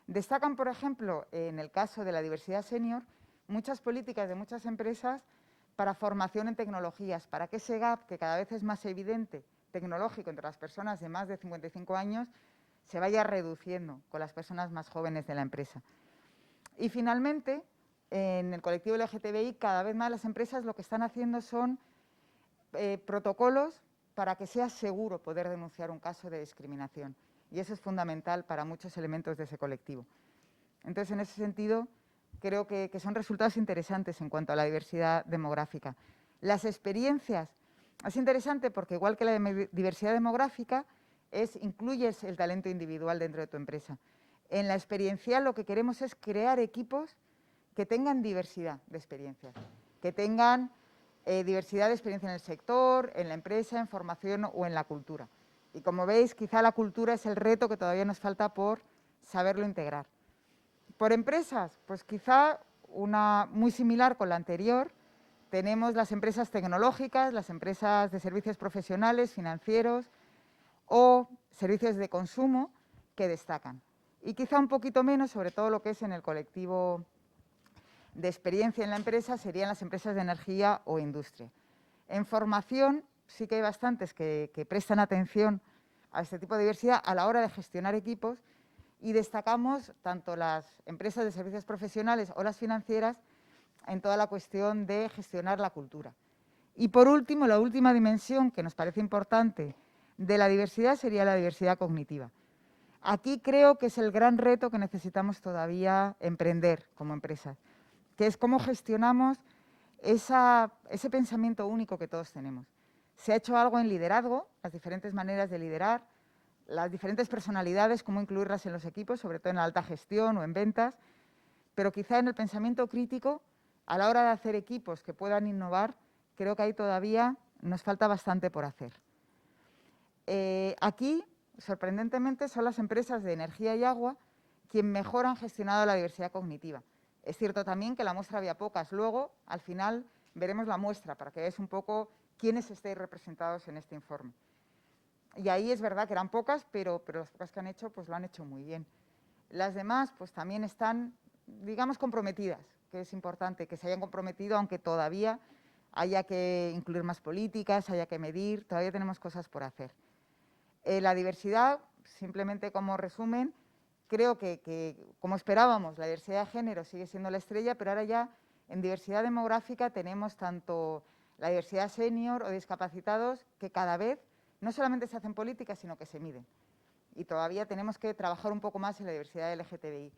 Destacan, por ejemplo, en el caso de la diversidad senior, muchas políticas de muchas empresas para formación en tecnologías, para que ese gap, que cada vez es más evidente, tecnológico entre las personas de más de 55 años, se vaya reduciendo con las personas más jóvenes de la empresa. Y finalmente, en el colectivo LGTBI, cada vez más las empresas lo que están haciendo son protocolos para que sea seguro poder denunciar un caso de discriminación. Y eso es fundamental para muchos elementos de ese colectivo. Entonces, en ese sentido, creo que son resultados interesantes en cuanto a la diversidad demográfica. Las experiencias, es interesante porque igual que la diversidad demográfica, incluyes el talento individual dentro de tu empresa. En la experiencial lo que queremos es crear equipos que tengan diversidad de experiencias, que tengan diversidad de experiencia en el sector, en la empresa, en formación o en la cultura. Y como veis, quizá la cultura es el reto que todavía nos falta por saberlo integrar. Por empresas, pues quizá una muy similar con la anterior, tenemos las empresas tecnológicas, las empresas de servicios profesionales, financieros o servicios de consumo que destacan. Y quizá un poquito menos, sobre todo lo que es en el colectivo de experiencia en la empresa, serían las empresas de energía o industria. En formación sí que hay bastantes que prestan atención a este tipo de diversidad a la hora de gestionar equipos y destacamos tanto las empresas de servicios profesionales o las financieras en toda la cuestión de gestionar la cultura. Y por último, la última dimensión que nos parece importante de la diversidad sería la diversidad cognitiva. Aquí creo que es el gran reto que necesitamos todavía emprender como empresas, que es cómo gestionamos ese pensamiento único que todos tenemos. Se ha hecho algo en liderazgo, las diferentes maneras de liderar, las diferentes personalidades, cómo incluirlas en los equipos, sobre todo en la alta gestión o en ventas, pero quizá en el pensamiento crítico, a la hora de hacer equipos que puedan innovar, creo que ahí todavía nos falta bastante por hacer. Aquí, sorprendentemente, son las empresas de energía y agua quien mejor han gestionado la diversidad cognitiva. Es cierto también que la muestra había pocas. Luego, al final, veremos la muestra para que veáis un poco quiénes estáis representados en este informe. Y ahí es verdad que eran pocas, pero las pocas que han hecho, pues lo han hecho muy bien. Las demás, pues también están, digamos, comprometidas, que es importante que se hayan comprometido, aunque todavía haya que incluir más políticas, haya que medir, todavía tenemos cosas por hacer. La diversidad, simplemente como resumen, creo que, como esperábamos, la diversidad de género sigue siendo la estrella, pero ahora ya en diversidad demográfica tenemos tanto la diversidad senior o discapacitados que cada vez no solamente se hacen políticas, sino que se miden. Y todavía tenemos que trabajar un poco más en la diversidad LGTBI.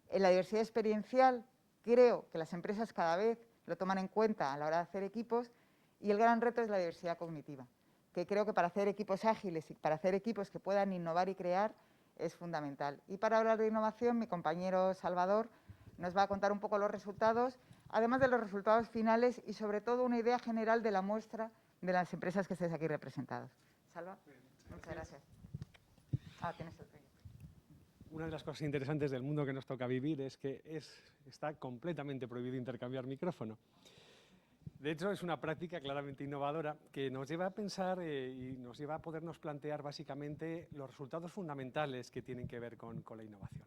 En la diversidad experiencial, creo que las empresas cada vez lo toman en cuenta a la hora de hacer equipos y el gran reto es la diversidad cognitiva, que creo que para hacer equipos ágiles y para hacer equipos que puedan innovar y crear es fundamental. Y para hablar de innovación, mi compañero Salvador nos va a contar un poco los resultados, además de los resultados finales y sobre todo una idea general de la muestra de las empresas que estáis aquí representadas. Salva, muchas gracias. Tienes el proyecto. Una de las cosas interesantes del mundo que nos toca vivir es que está completamente prohibido intercambiar micrófono. De hecho, es una práctica claramente innovadora que nos lleva a pensar y nos lleva a podernos plantear básicamente los resultados fundamentales que tienen que ver con la innovación.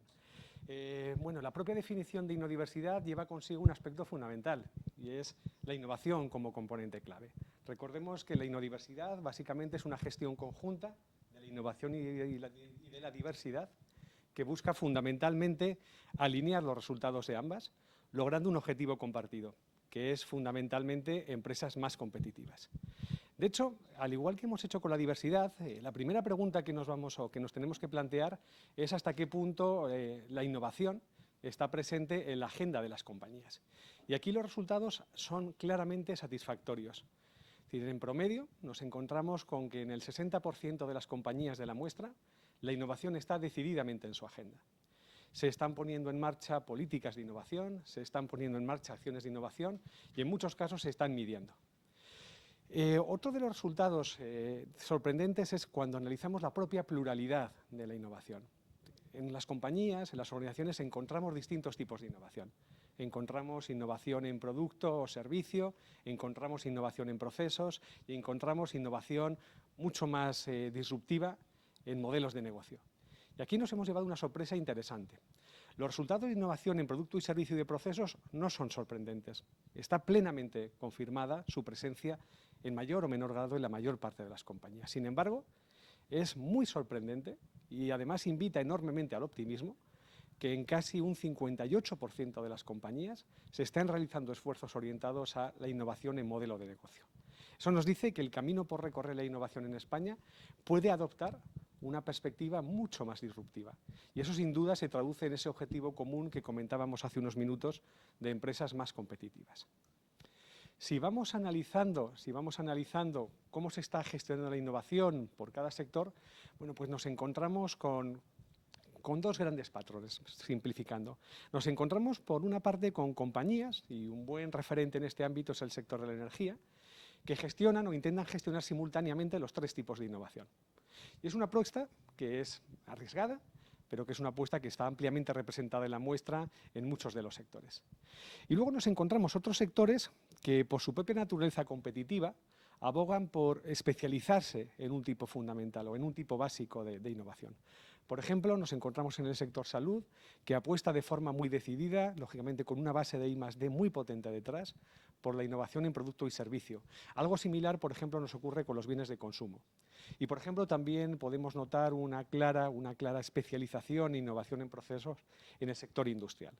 Bueno, la propia definición de innodiversidad lleva consigo un aspecto fundamental y es la innovación como componente clave. Recordemos que la innodiversidad básicamente es una gestión conjunta de la innovación y de la diversidad que busca fundamentalmente alinear los resultados de ambas, logrando un objetivo compartido, que es fundamentalmente empresas más competitivas. De hecho, al igual que hemos hecho con la diversidad, la primera pregunta que nos tenemos que plantear es hasta qué punto la innovación está presente en la agenda de las compañías. Y aquí los resultados son claramente satisfactorios. Es decir, en promedio nos encontramos con que en el 60% de las compañías de la muestra la innovación está decididamente en su agenda. Se están poniendo en marcha políticas de innovación, se están poniendo en marcha acciones de innovación y en muchos casos se están midiendo. Otro de los resultados sorprendentes es cuando analizamos la propia pluralidad de la innovación. En las compañías, en las organizaciones, encontramos distintos tipos de innovación. Encontramos innovación en producto o servicio, encontramos innovación en procesos y encontramos innovación mucho más disruptiva en modelos de negocio. Y aquí nos hemos llevado una sorpresa interesante. Los resultados de innovación en producto y servicio y de procesos no son sorprendentes. Está plenamente confirmada su presencia en mayor o menor grado en la mayor parte de las compañías. Sin embargo, es muy sorprendente y además invita enormemente al optimismo que en casi un 58% de las compañías se están realizando esfuerzos orientados a la innovación en modelo de negocio. Eso nos dice que el camino por recorrer la innovación en España puede adoptar una perspectiva mucho más disruptiva. Y eso sin duda se traduce en ese objetivo común que comentábamos hace unos minutos de empresas más competitivas. Si vamos analizando cómo se está gestionando la innovación por cada sector, bueno, pues nos encontramos con dos grandes patrones, simplificando. Nos encontramos por una parte con compañías, y un buen referente en este ámbito es el sector de la energía, que gestionan o intentan gestionar simultáneamente los tres tipos de innovación. Y es una apuesta que es arriesgada, pero que es una apuesta que está ampliamente representada en la muestra en muchos de los sectores. Y luego nos encontramos otros sectores que, por su propia naturaleza competitiva, abogan por especializarse en un tipo fundamental o en un tipo básico de innovación. Por ejemplo, nos encontramos en el sector salud, que apuesta de forma muy decidida, lógicamente con una base de I+D muy potente detrás, por la innovación en producto y servicio. Algo similar, por ejemplo, nos ocurre con los bienes de consumo. Y, por ejemplo, también podemos notar una clara especialización e innovación en procesos en el sector industrial.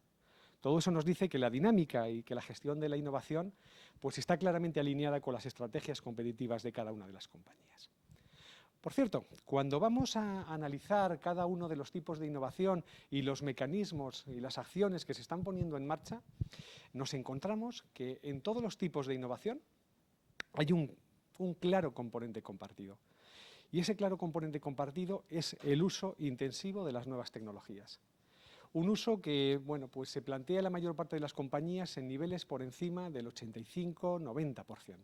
Todo eso nos dice que la dinámica y que la gestión de la innovación pues está claramente alineada con las estrategias competitivas de cada una de las compañías. Por cierto, cuando vamos a analizar cada uno de los tipos de innovación y los mecanismos y las acciones que se están poniendo en marcha, nos encontramos que en todos los tipos de innovación hay un claro componente compartido. Y ese claro componente compartido es el uso intensivo de las nuevas tecnologías. Un uso que bueno, pues se plantea en la mayor parte de las compañías en niveles por encima del 85-90%.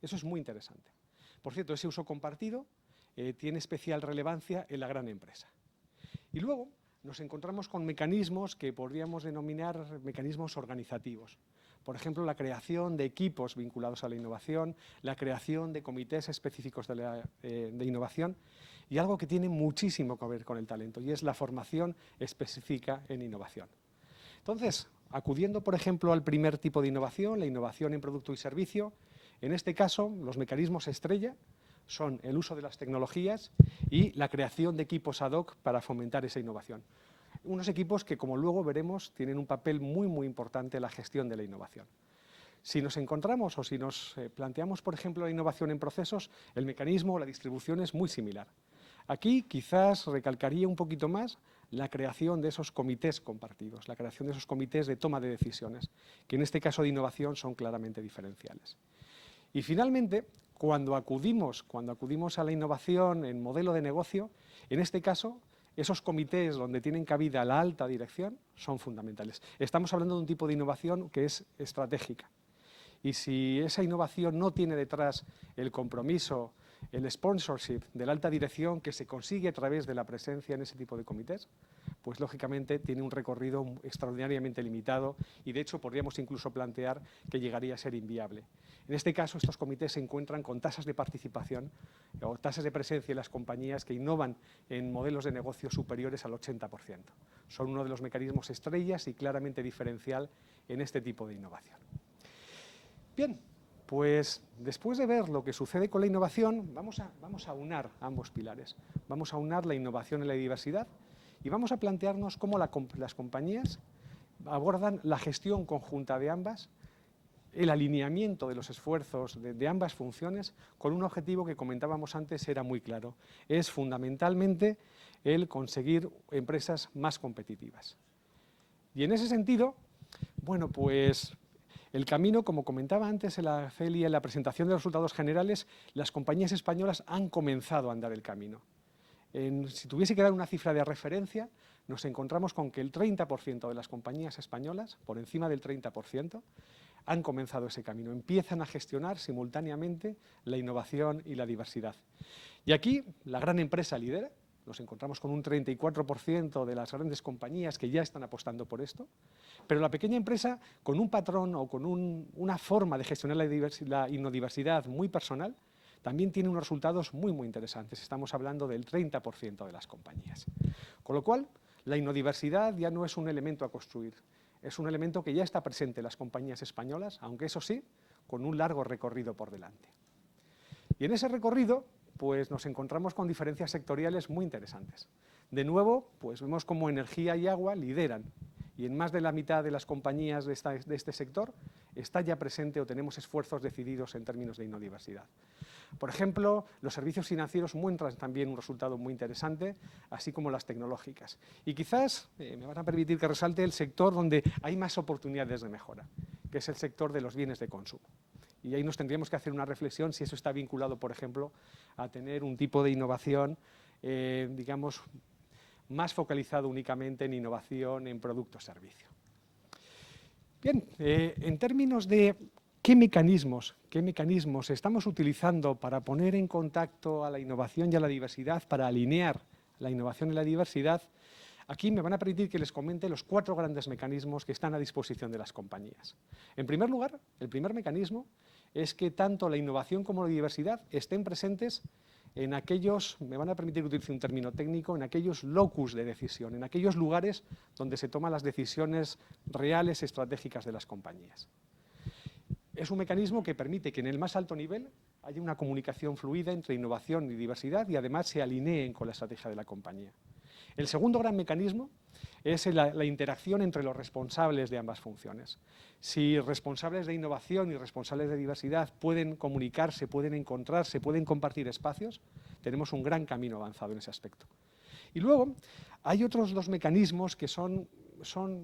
Eso es muy interesante. Por cierto, ese uso compartido tiene especial relevancia en la gran empresa. Y luego nos encontramos con mecanismos que podríamos denominar mecanismos organizativos. Por ejemplo, la creación de equipos vinculados a la innovación, la creación de comités específicos de innovación y algo que tiene muchísimo que ver con el talento, y es la formación específica en innovación. Entonces, acudiendo, por ejemplo, al primer tipo de innovación, la innovación en producto y servicio, en este caso, los mecanismos estrella son el uso de las tecnologías y la creación de equipos ad hoc para fomentar esa innovación. Unos equipos que, como luego veremos, tienen un papel muy importante en la gestión de la innovación. Si nos encontramos o si nos planteamos, por ejemplo, la innovación en procesos, el mecanismo o la distribución es muy similar. Aquí quizás recalcaría un poquito más la creación de esos comités compartidos, la creación de esos comités de toma de decisiones, que en este caso de innovación son claramente diferenciales. Y finalmente, cuando acudimos a la innovación en modelo de negocio, en este caso, esos comités donde tienen cabida la alta dirección son fundamentales. Estamos hablando de un tipo de innovación que es estratégica. Y si esa innovación no tiene detrás el compromiso, el sponsorship de la alta dirección que se consigue a través de la presencia en ese tipo de comités, pues lógicamente tiene un recorrido extraordinariamente limitado y de hecho podríamos incluso plantear que llegaría a ser inviable. En este caso, estos comités se encuentran con tasas de participación o tasas de presencia en las compañías que innovan en modelos de negocio superiores al 80%. Son uno de los mecanismos estrellas y claramente diferencial en este tipo de innovación. Bien, pues después de ver lo que sucede con la innovación, vamos a aunar ambos pilares. Vamos a aunar la innovación y la diversidad y vamos a plantearnos cómo las compañías abordan la gestión conjunta de ambas, el alineamiento de los esfuerzos de ambas funciones con un objetivo que comentábamos antes era muy claro. Es fundamentalmente el conseguir empresas más competitivas. Y en ese sentido, bueno, pues el camino, como comentaba antes en la CELI, en la presentación de los resultados generales, las compañías españolas han comenzado a andar el camino. Si tuviese que dar una cifra de referencia, nos encontramos con que el 30% de las compañías españolas, por encima del 30%, han comenzado ese camino, empiezan a gestionar simultáneamente la innovación y la diversidad. Y aquí la gran empresa lidera, nos encontramos con un 34% de las grandes compañías que ya están apostando por esto, pero la pequeña empresa, con un patrón o con una forma de gestionar la innodiversidad muy personal, también tiene unos resultados muy, muy interesantes. Estamos hablando del 30% de las compañías. Con lo cual, la innodiversidad ya no es un elemento a construir, es un elemento que ya está presente en las compañías españolas, aunque eso sí, con un largo recorrido por delante. Y en ese recorrido, pues nos encontramos con diferencias sectoriales muy interesantes. De nuevo, pues vemos cómo energía y agua lideran, y en más de la mitad de las compañías de este sector está ya presente o tenemos esfuerzos decididos en términos de innodiversidad. Por ejemplo, los servicios financieros muestran también un resultado muy interesante, así como las tecnológicas. Y quizás me van a permitir que resalte el sector donde hay más oportunidades de mejora, que es el sector de los bienes de consumo. Y ahí nos tendríamos que hacer una reflexión si eso está vinculado, por ejemplo, a tener un tipo de innovación, digamos, más focalizado únicamente en innovación en producto o servicio. Bien, en términos de ¿qué mecanismos estamos utilizando para poner en contacto a la innovación y a la diversidad, para alinear la innovación y la diversidad? Aquí me van a permitir que les comente los 4 grandes mecanismos que están a disposición de las compañías. En primer lugar, el primer mecanismo es que tanto la innovación como la diversidad estén presentes en aquellos, me van a permitir que utilice un término técnico, en aquellos locus de decisión, en aquellos lugares donde se toman las decisiones reales estratégicas de las compañías. Es un mecanismo que permite que en el más alto nivel haya una comunicación fluida entre innovación y diversidad y además se alineen con la estrategia de la compañía. El segundo gran mecanismo es la interacción entre los responsables de ambas funciones. Si responsables de innovación y responsables de diversidad pueden comunicarse, pueden encontrarse, pueden compartir espacios, tenemos un gran camino avanzado en ese aspecto. Y luego hay otros 2 mecanismos que son,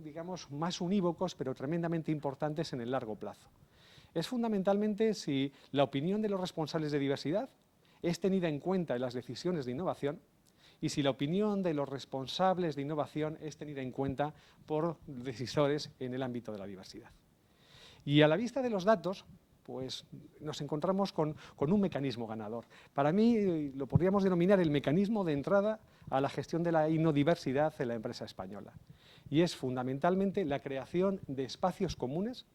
digamos, más unívocos, pero tremendamente importantes en el largo plazo. Es fundamentalmente si la opinión de los responsables de diversidad es tenida en cuenta en las decisiones de innovación y si la opinión de los responsables de innovación es tenida en cuenta por decisores en el ámbito de la diversidad. Y a la vista de los datos, pues nos encontramos con un mecanismo ganador. Para mí lo podríamos denominar el mecanismo de entrada a la gestión de la innodiversidad en la empresa española. Y es fundamentalmente la creación de espacios comunes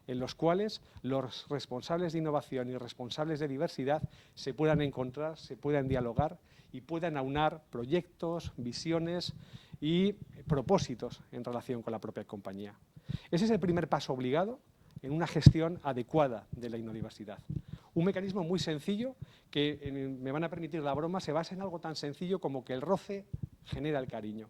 en los cuales los responsables de innovación y responsables de diversidad se puedan encontrar, se puedan dialogar y puedan aunar proyectos, visiones y propósitos en relación con la propia compañía. Ese es el primer paso obligado en una gestión adecuada de la innodiversidad. Un mecanismo muy sencillo que, me van a permitir la broma, se basa en algo tan sencillo como que el roce genera el cariño.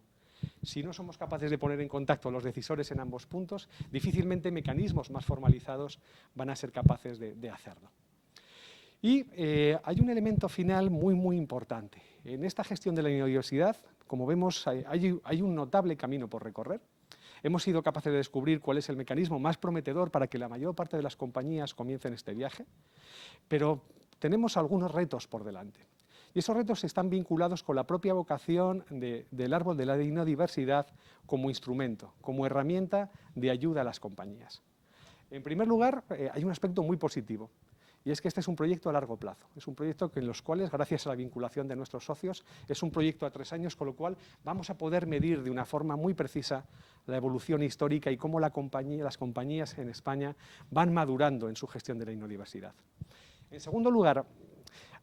Si no somos capaces de poner en contacto a los decisores en ambos puntos, difícilmente mecanismos más formalizados van a ser capaces de hacerlo. Y hay un elemento final muy, muy importante. En esta gestión de la innodiversidad, como vemos, hay un notable camino por recorrer. Hemos sido capaces de descubrir cuál es el mecanismo más prometedor para que la mayor parte de las compañías comiencen este viaje, pero tenemos algunos retos por delante. Y esos retos están vinculados con la propia vocación del árbol de la innodiversidad como instrumento, como herramienta de ayuda a las compañías. En primer lugar, hay un aspecto muy positivo, y es que este es un proyecto a largo plazo. Es un proyecto en los cuales, gracias a la vinculación de nuestros socios, es un proyecto a 3 años, con lo cual vamos a poder medir de una forma muy precisa la evolución histórica y cómo las compañías en España van madurando en su gestión de la innodiversidad. En segundo lugar,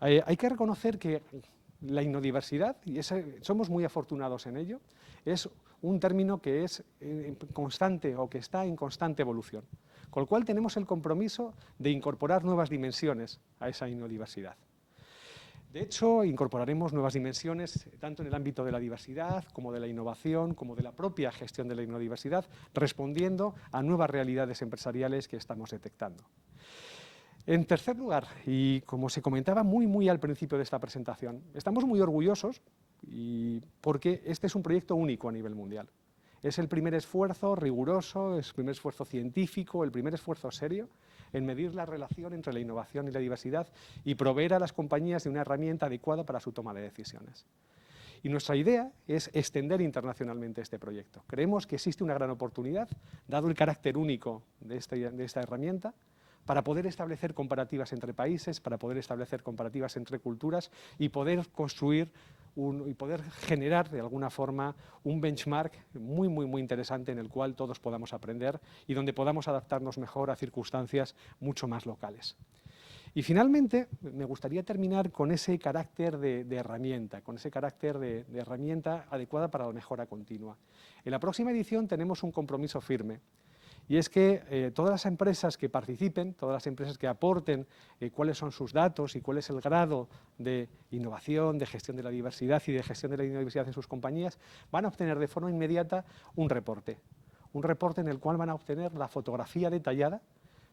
hay que reconocer que la innodiversidad, y somos muy afortunados en ello, es un término que es constante o que está en constante evolución, con lo cual tenemos el compromiso de incorporar nuevas dimensiones a esa innodiversidad. De hecho, incorporaremos nuevas dimensiones tanto en el ámbito de la diversidad, como de la innovación, como de la propia gestión de la innodiversidad, respondiendo a nuevas realidades empresariales que estamos detectando. En tercer lugar, y como se comentaba muy al principio de esta presentación, estamos muy orgullosos porque este es un proyecto único a nivel mundial. Es el primer esfuerzo riguroso, es el primer esfuerzo científico, el primer esfuerzo serio en medir la relación entre la innovación y la diversidad y proveer a las compañías de una herramienta adecuada para su toma de decisiones. Y nuestra idea es extender internacionalmente este proyecto. Creemos que existe una gran oportunidad, dado el carácter único de esta herramienta, para poder establecer comparativas entre países, para poder establecer comparativas entre culturas y poder construir y poder generar de alguna forma un benchmark muy interesante en el cual todos podamos aprender y donde podamos adaptarnos mejor a circunstancias mucho más locales. Y finalmente, me gustaría terminar con ese carácter de herramienta, con ese carácter de herramienta adecuada para la mejora continua. En la próxima edición tenemos un compromiso firme, y es que todas las empresas que participen, todas las empresas que aporten cuáles son sus datos y cuál es el grado de innovación, de gestión de la diversidad y de gestión de la biodiversidad en sus compañías, van a obtener de forma inmediata un reporte en el cual van a obtener la fotografía detallada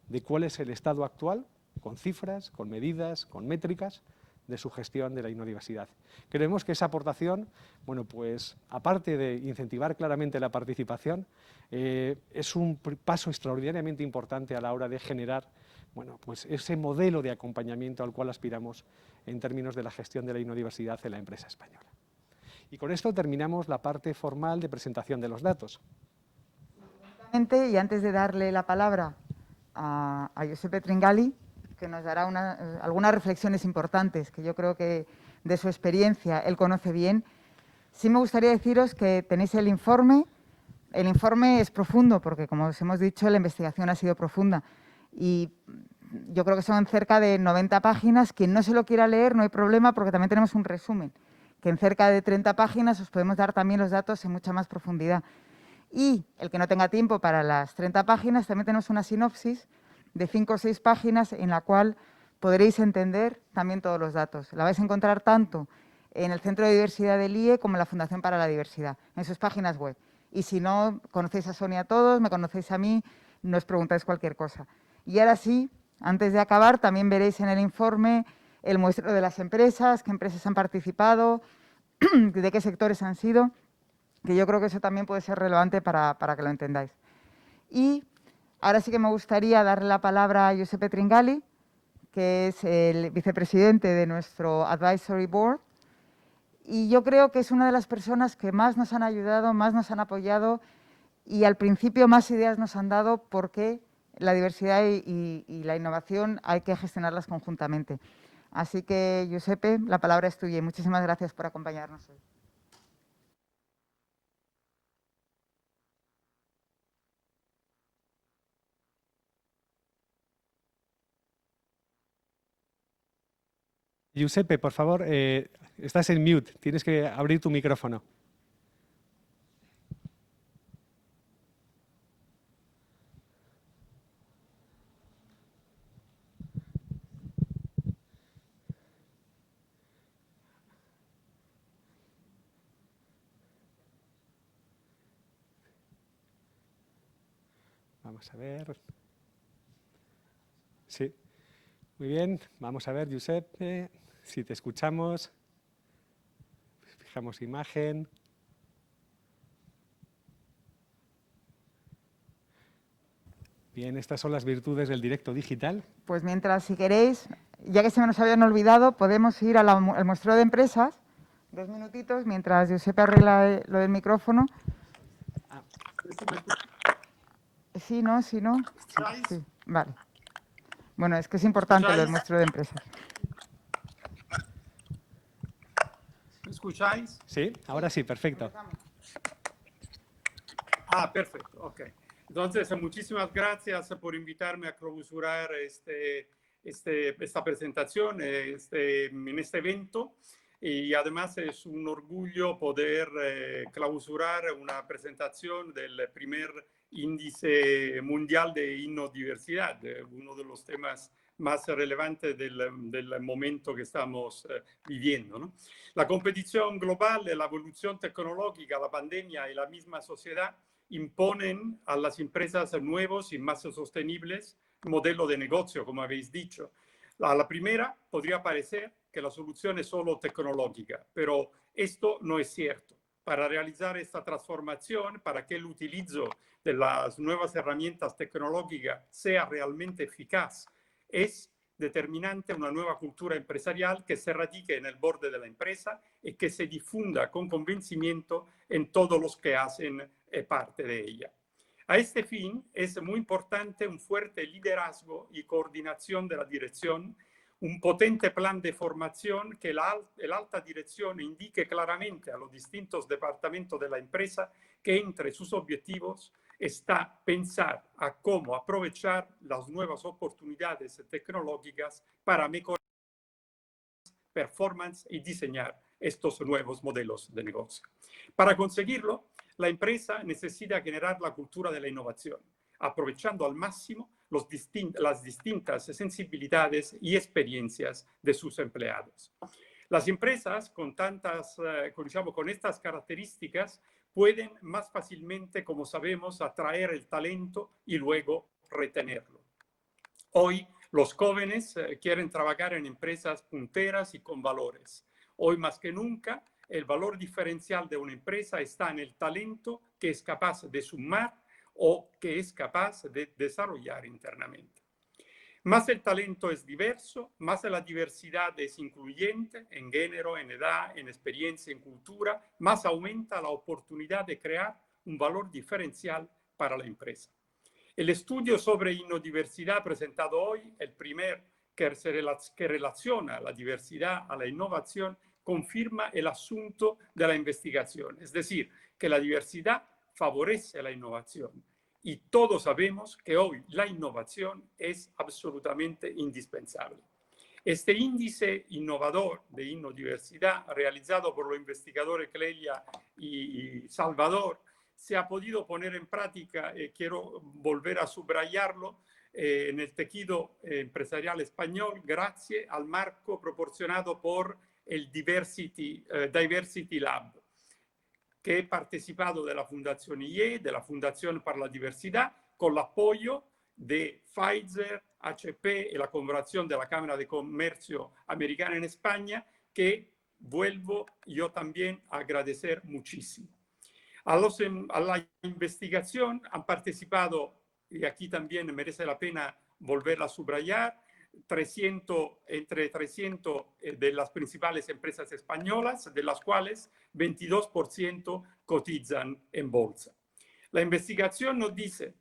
de cuál es el estado actual, con cifras, con medidas, con métricas, de su gestión de la biodiversidad. Creemos que esa aportación, bueno, pues aparte de incentivar claramente la participación, es un paso extraordinariamente importante a la hora de generar, bueno, pues ese modelo de acompañamiento al cual aspiramos en términos de la gestión de la biodiversidad en la empresa española. Y con esto terminamos la parte formal de presentación de los datos. Y antes de darle la palabra a Giuseppe Tringali, que nos dará algunas reflexiones importantes, que yo creo que de su experiencia él conoce bien, sí me gustaría deciros que tenéis el informe. El informe es profundo, porque como os hemos dicho, la investigación ha sido profunda. Y yo creo que son cerca de 90 páginas. Quien no se lo quiera leer, no hay problema, porque también tenemos un resumen, que en cerca de 30 páginas os podemos dar también los datos en mucha más profundidad. Y el que no tenga tiempo para las 30 páginas, también tenemos una sinopsis de 5 o 6 páginas en la cual podréis entender también todos los datos. La vais a encontrar tanto en el Centro de Diversidad del IE como en la Fundación para la Diversidad, en sus páginas web. Y si no conocéis a Sonia todos, me conocéis a mí, nos preguntáis cualquier cosa. Y ahora sí, antes de acabar, también veréis en el informe el muestreo de las empresas, qué empresas han participado, de qué sectores han sido, que yo creo que eso también puede ser relevante para que lo entendáis. Y ahora sí que me gustaría darle la palabra a Giuseppe Tringali, que es el vicepresidente de nuestro Advisory Board. Y yo creo que es una de las personas que más nos han ayudado, más nos han apoyado y al principio más ideas nos han dado porque la diversidad y la innovación hay que gestionarlas conjuntamente. Así que, Giuseppe, la palabra es tuya y muchísimas gracias por acompañarnos hoy. Giuseppe, por favor, estás en mute, tienes que abrir tu micrófono. Vamos a ver. Sí, muy bien. Vamos a ver, Giuseppe, si te escuchamos. Fijamos imagen. Bien, estas son las virtudes del directo digital. Pues mientras, si queréis, ya que se nos habían olvidado, podemos ir al muestreo de empresas, 2 minutitos, mientras Giuseppe arregla lo del micrófono. Sí, ¿no? Sí, ¿no? Sí, vale. Bueno, es que es importante lo del muestreo de empresas. ¿Me escucháis? Sí, ahora sí, perfecto. Ah, perfecto, ok. Entonces, muchísimas gracias por invitarme a clausurar esta presentación en este evento. Y además es un orgullo poder clausurar una presentación del primer índice mundial de innodiversidad, uno de los temas más relevantes del momento que estamos viviendo, ¿no? La competición global, la evolución tecnológica, la pandemia y la misma sociedad imponen a las empresas nuevos y más sostenibles modelos de negocio, como habéis dicho. A la primera podría parecer que la solución es solo tecnológica, pero esto no es cierto. Para realizar esta transformación, para que el utilizo de las nuevas herramientas tecnológicas sea realmente eficaz, es determinante una nueva cultura empresarial que se radique en el borde de la empresa y que se difunda con convencimiento en todos los que hacen parte de ella. A este fin es muy importante un fuerte liderazgo y coordinación de la dirección, un potente plan de formación que la alta dirección indique claramente a los distintos departamentos de la empresa que entre sus objetivos está pensar a cómo aprovechar las nuevas oportunidades tecnológicas para mejorar performance y diseñar estos nuevos modelos de negocio. Para conseguirlo, la empresa necesita generar la cultura de la innovación, aprovechando al máximo las distintas sensibilidades y experiencias de sus empleados. Las empresas con estas características pueden más fácilmente, como sabemos, atraer el talento y luego retenerlo. Hoy los jóvenes quieren trabajar en empresas punteras y con valores. Hoy más que nunca, el valor diferencial de una empresa está en el talento que es capaz de sumar o que es capaz de desarrollar internamente. Más el talento es diverso, más la diversidad es incluyente en género, en edad, en experiencia, en cultura, más aumenta la oportunidad de crear un valor diferencial para la empresa. El estudio sobre innodiversidad presentado hoy, el primer que relaciona la diversidad a la innovación, confirma el asunto de la investigación, es decir, que la diversidad favorece la innovación. Y todos sabemos que hoy la innovación es absolutamente indispensable. Este índice innovador de innodiversidad, realizado por los investigadores Clelia y Salvador, se ha podido poner en práctica, quiero volver a subrayarlo, en el tejido empresarial español, gracias al marco proporcionado por el Diversity Lab, que he participado de la Fundación IE, de la Fundación para la Diversidad, con el apoyo de Pfizer, HP y la colaboración de la Cámara de Comercio Americana en España, que vuelvo yo también a agradecer muchísimo. A la investigación han participado, y aquí también merece la pena volver a subrayar, entre 300 de las principales empresas españolas, de las cuales 22% cotizan en bolsa. La investigación nos dice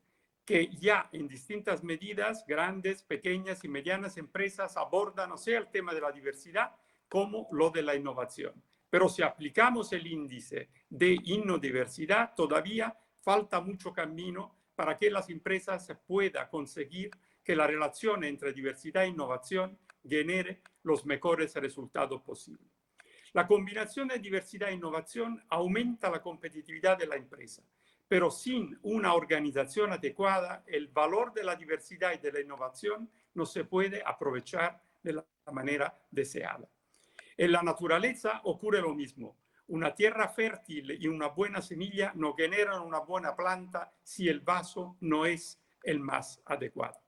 que ya en distintas medidas, grandes, pequeñas y medianas empresas abordan o sea el tema de la diversidad como lo de la innovación. Pero si aplicamos el índice de innodiversidad, todavía falta mucho camino para que las empresas puedan conseguir que la relación entre diversidad e innovación genere los mejores resultados posibles. La combinación de diversidad e innovación aumenta la competitividad de la empresa, pero sin una organización adecuada, el valor de la diversidad y de la innovación no se puede aprovechar de la manera deseada. En la naturaleza ocurre lo mismo. Una tierra fértil y una buena semilla no generan una buena planta si el vaso no es el más adecuado.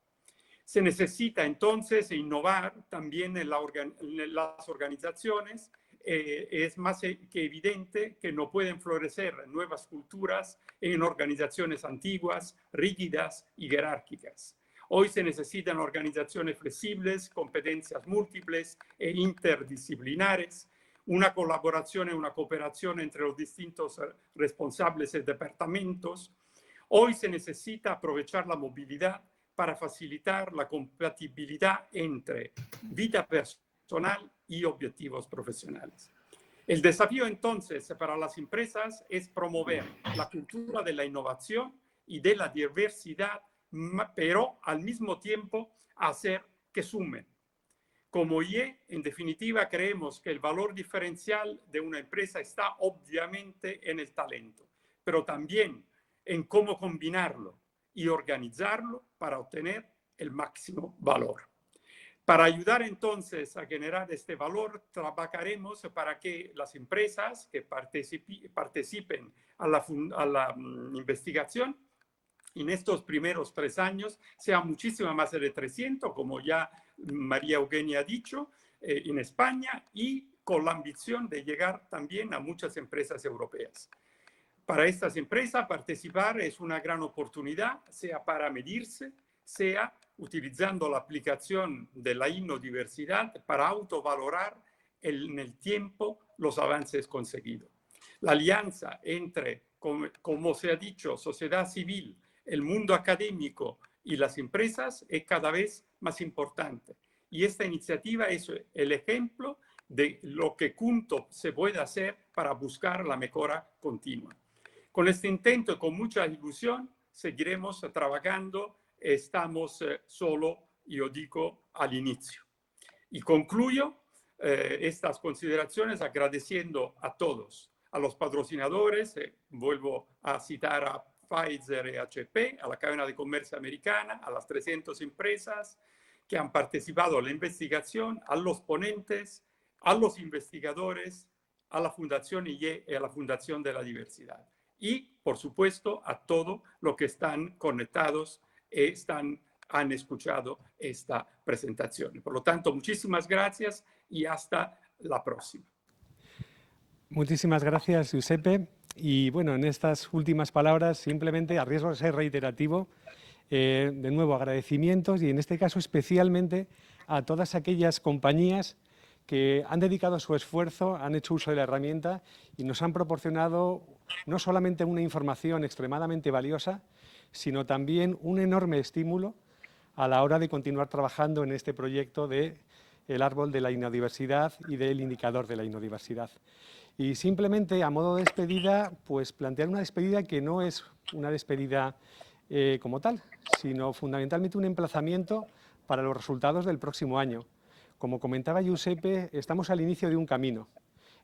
Se necesita entonces innovar también en las organizaciones. Es más que evidente que no pueden florecer nuevas culturas en organizaciones antiguas, rígidas y jerárquicas. Hoy se necesitan organizaciones flexibles, competencias múltiples e interdisciplinares, una colaboración y una cooperación entre los distintos responsables de departamentos. Hoy se necesita aprovechar la movilidad para facilitar la compatibilidad entre vida personal y objetivos profesionales. El desafío entonces para las empresas es promover la cultura de la innovación y de la diversidad, pero al mismo tiempo hacer que sumen. Como IE, en definitiva, creemos que el valor diferencial de una empresa está obviamente en el talento, pero también en cómo combinarlo y organizarlo para obtener el máximo valor. Para ayudar entonces a generar este valor, trabajaremos para que las empresas que participen a la investigación en estos primeros 3 años sean muchísimo más de 300, como ya María Eugenia ha dicho, en España, y con la ambición de llegar también a muchas empresas europeas. Para estas empresas participar es una gran oportunidad, sea para medirse, sea utilizando la aplicación de la innodiversidad para autovalorar en el tiempo los avances conseguidos. La alianza entre, como se ha dicho, sociedad civil, el mundo académico y las empresas es cada vez más importante. Y esta iniciativa es el ejemplo de lo que juntos se puede hacer para buscar la mejora continua. Con este intento y con mucha ilusión, seguiremos trabajando. Estamos solo, yo digo, al inicio. Y concluyo estas consideraciones agradeciendo a todos, a los patrocinadores, vuelvo a citar a Pfizer y HP, a la cadena de comercio americana, a las 300 empresas que han participado en la investigación, a los ponentes, a los investigadores, a la Fundación IE y a la Fundación de la Diversidad. Y, por supuesto, a todos los que están conectados y han escuchado esta presentación. Por lo tanto, muchísimas gracias y hasta la próxima. Muchísimas gracias, Giuseppe. Y bueno, en estas últimas palabras, simplemente, a riesgo de ser reiterativo, de nuevo agradecimientos y en este caso especialmente a todas aquellas compañías que han dedicado su esfuerzo, han hecho uso de la herramienta y nos han proporcionado no solamente una información extremadamente valiosa, sino también un enorme estímulo a la hora de continuar trabajando en este proyecto del árbol de la inodiversidad y del indicador de la inodiversidad. Y simplemente, a modo de despedida, pues plantear una despedida que no es una despedida como tal, sino fundamentalmente un emplazamiento para los resultados del próximo año. Como comentaba Giuseppe, estamos al inicio de un camino.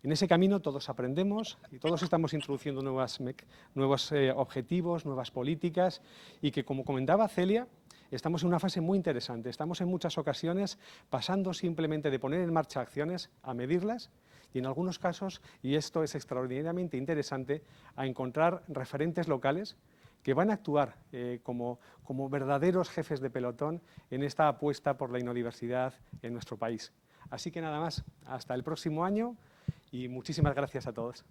En ese camino todos aprendemos y todos estamos introduciendo nuevos objetivos, nuevas políticas y que, como comentaba Celia, estamos en una fase muy interesante. Estamos en muchas ocasiones pasando simplemente de poner en marcha acciones a medirlas y en algunos casos, y esto es extraordinariamente interesante, a encontrar referentes locales que van a actuar como verdaderos jefes de pelotón en esta apuesta por la inodiversidad en nuestro país. Así que nada más, hasta el próximo año y muchísimas gracias a todos.